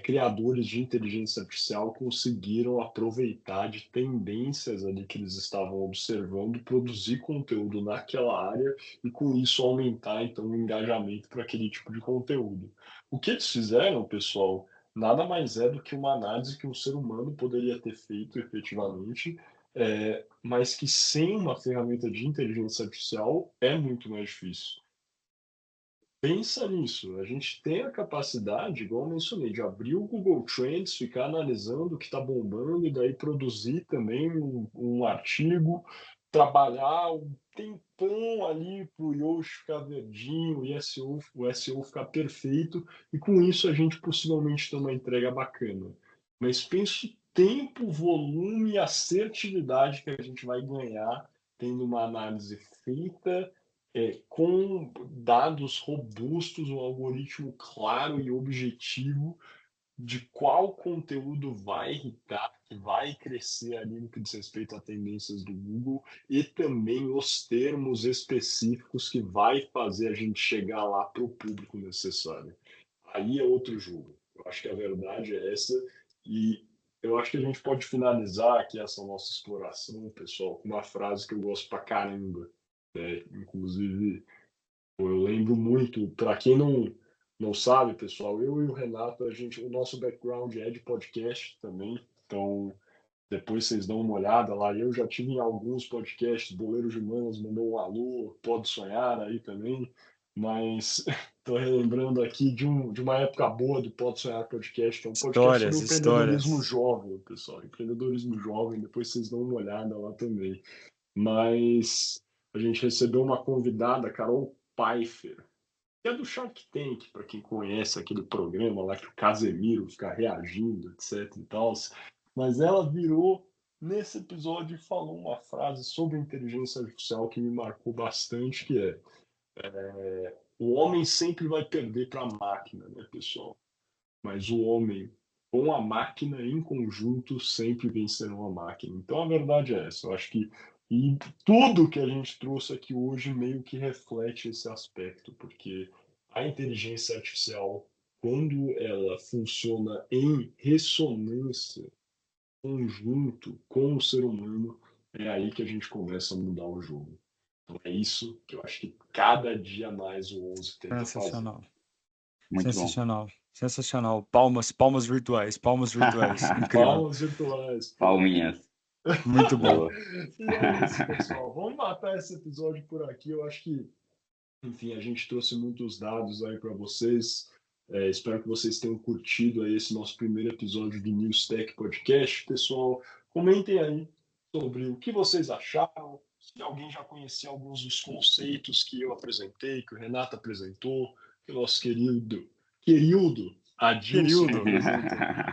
criadores de inteligência artificial conseguiram aproveitar de tendências ali que eles estavam observando, produzir conteúdo naquela área e com isso aumentar então o engajamento para aquele tipo de conteúdo. O que eles fizeram, pessoal, nada mais é do que uma análise que um ser humano poderia ter feito efetivamente, mas que sem uma ferramenta de inteligência artificial é muito mais difícil. Pensa nisso, a gente tem a capacidade, igual eu mencionei, de abrir o Google Trends, ficar analisando o que está bombando e daí produzir também um artigo, trabalhar um tempão ali para o Yoast ficar verdinho, o SEO ficar perfeito, e com isso a gente possivelmente tem uma entrega bacana. Mas pensa o tempo, volume e assertividade que a gente vai ganhar tendo uma análise feita com dados robustos, um algoritmo claro e objetivo de qual conteúdo vai irritar, que vai crescer ali no que diz respeito a tendências do Google e também os termos específicos que vai fazer a gente chegar lá para o público necessário. Aí é outro jogo. Eu acho que a verdade é essa e eu acho que a gente pode finalizar aqui essa nossa exploração, pessoal, com uma frase que eu gosto pra caramba. Inclusive, eu lembro muito, para quem não sabe, pessoal, eu e o Renato, o nosso background é de podcast também, então depois vocês dão uma olhada lá. Eu já tive em alguns podcasts, Boleiros de Manas mandou um alô, Pode Sonhar aí também, mas estou relembrando aqui de uma época boa do Pode Sonhar Podcast, que é um podcast sobre Histórias, empreendedorismo histórias. jovem, pessoal, empreendedorismo jovem, depois vocês dão uma olhada lá também. Mas a gente recebeu uma convidada, Carol Pfeiffer, que é do Shark Tank, para quem conhece aquele programa lá que o Casemiro fica reagindo, etc e tal. Mas ela virou nesse episódio e falou uma frase sobre inteligência artificial que me marcou bastante, que o homem sempre vai perder para a máquina, né, pessoal? Mas o homem com a máquina em conjunto sempre vencerão a máquina. Então a verdade é essa. Eu acho que e tudo que a gente trouxe aqui hoje meio que reflete esse aspecto, porque a inteligência artificial, quando ela funciona em ressonância, conjunto com o ser humano, é aí que a gente começa a mudar o jogo. Então é isso que eu acho que cada dia mais o 11 tenta fazer. Sensacional. Muito bom. Sensacional. Sensacional. Palmas, palmas virtuais, palmas virtuais. Incrível. Palmas virtuais, pô. Palminhas. Muito bom. Boa. E é isso, pessoal. Vamos matar esse episódio por aqui. Eu acho que, enfim, a gente trouxe muitos dados aí para vocês. Espero que vocês tenham curtido aí esse nosso primeiro episódio do News Tech Podcast. Pessoal, comentem aí sobre o que vocês acharam, se alguém já conhecia alguns dos conceitos que eu apresentei, que o Renato apresentou, que o nosso querido Adilson Período. apresentou.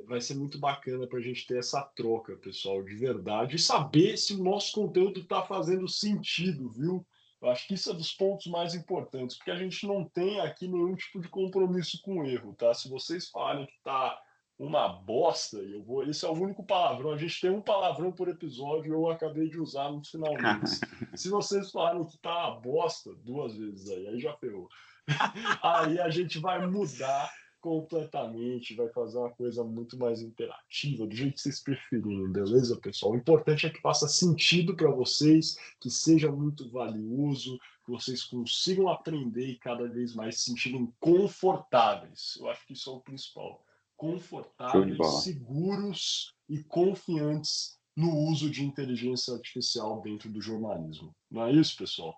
Vai ser muito bacana para a gente ter essa troca, pessoal, de verdade, e saber se o nosso conteúdo está fazendo sentido, viu? Eu acho que isso é dos pontos mais importantes, porque a gente não tem aqui nenhum tipo de compromisso com o erro, tá? Se vocês falarem que está uma bosta, esse é o único palavrão, a gente tem um palavrão por episódio, eu acabei de usar no finalmente. Se vocês falarem que tá uma bosta 2 vezes aí já ferrou. Aí a gente vai mudar completamente, vai fazer uma coisa muito mais interativa, do jeito que vocês preferirem, beleza, pessoal? O importante é que faça sentido para vocês, que seja muito valioso, que vocês consigam aprender e cada vez mais se sentirem confortáveis. Eu acho que isso é o principal. Show de Confortáveis, bola. seguros e confiantes no uso de inteligência artificial dentro do jornalismo. Não é isso, pessoal?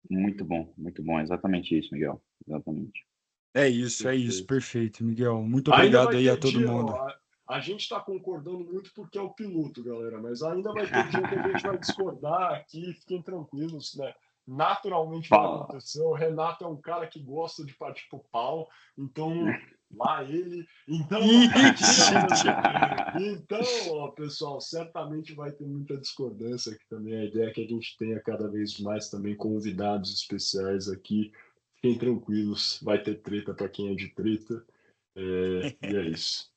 Muito bom. Exatamente isso, Miguel. Exatamente. É isso, Perfeito. perfeito, Miguel. Muito Ainda obrigado vai aí a ter todo dia, mundo. ó, a gente está concordando muito porque é o piloto, galera, mas ainda vai ter dia que a gente vai discordar aqui, fiquem tranquilos, né? Naturalmente vai Fala. acontecer. O Renato é um cara que gosta de partir pro pau, então lá ele. Então, então, ó, pessoal, certamente vai ter muita discordância aqui também. A ideia é que a gente tenha cada vez mais também convidados especiais aqui. Fiquem tranquilos, vai ter treta para quem é de treta. E é isso.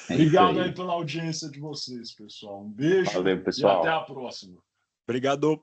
É isso Obrigado aí. aí pela audiência de vocês, pessoal. Um beijo Valeu, e até pessoal. a próxima. Obrigado.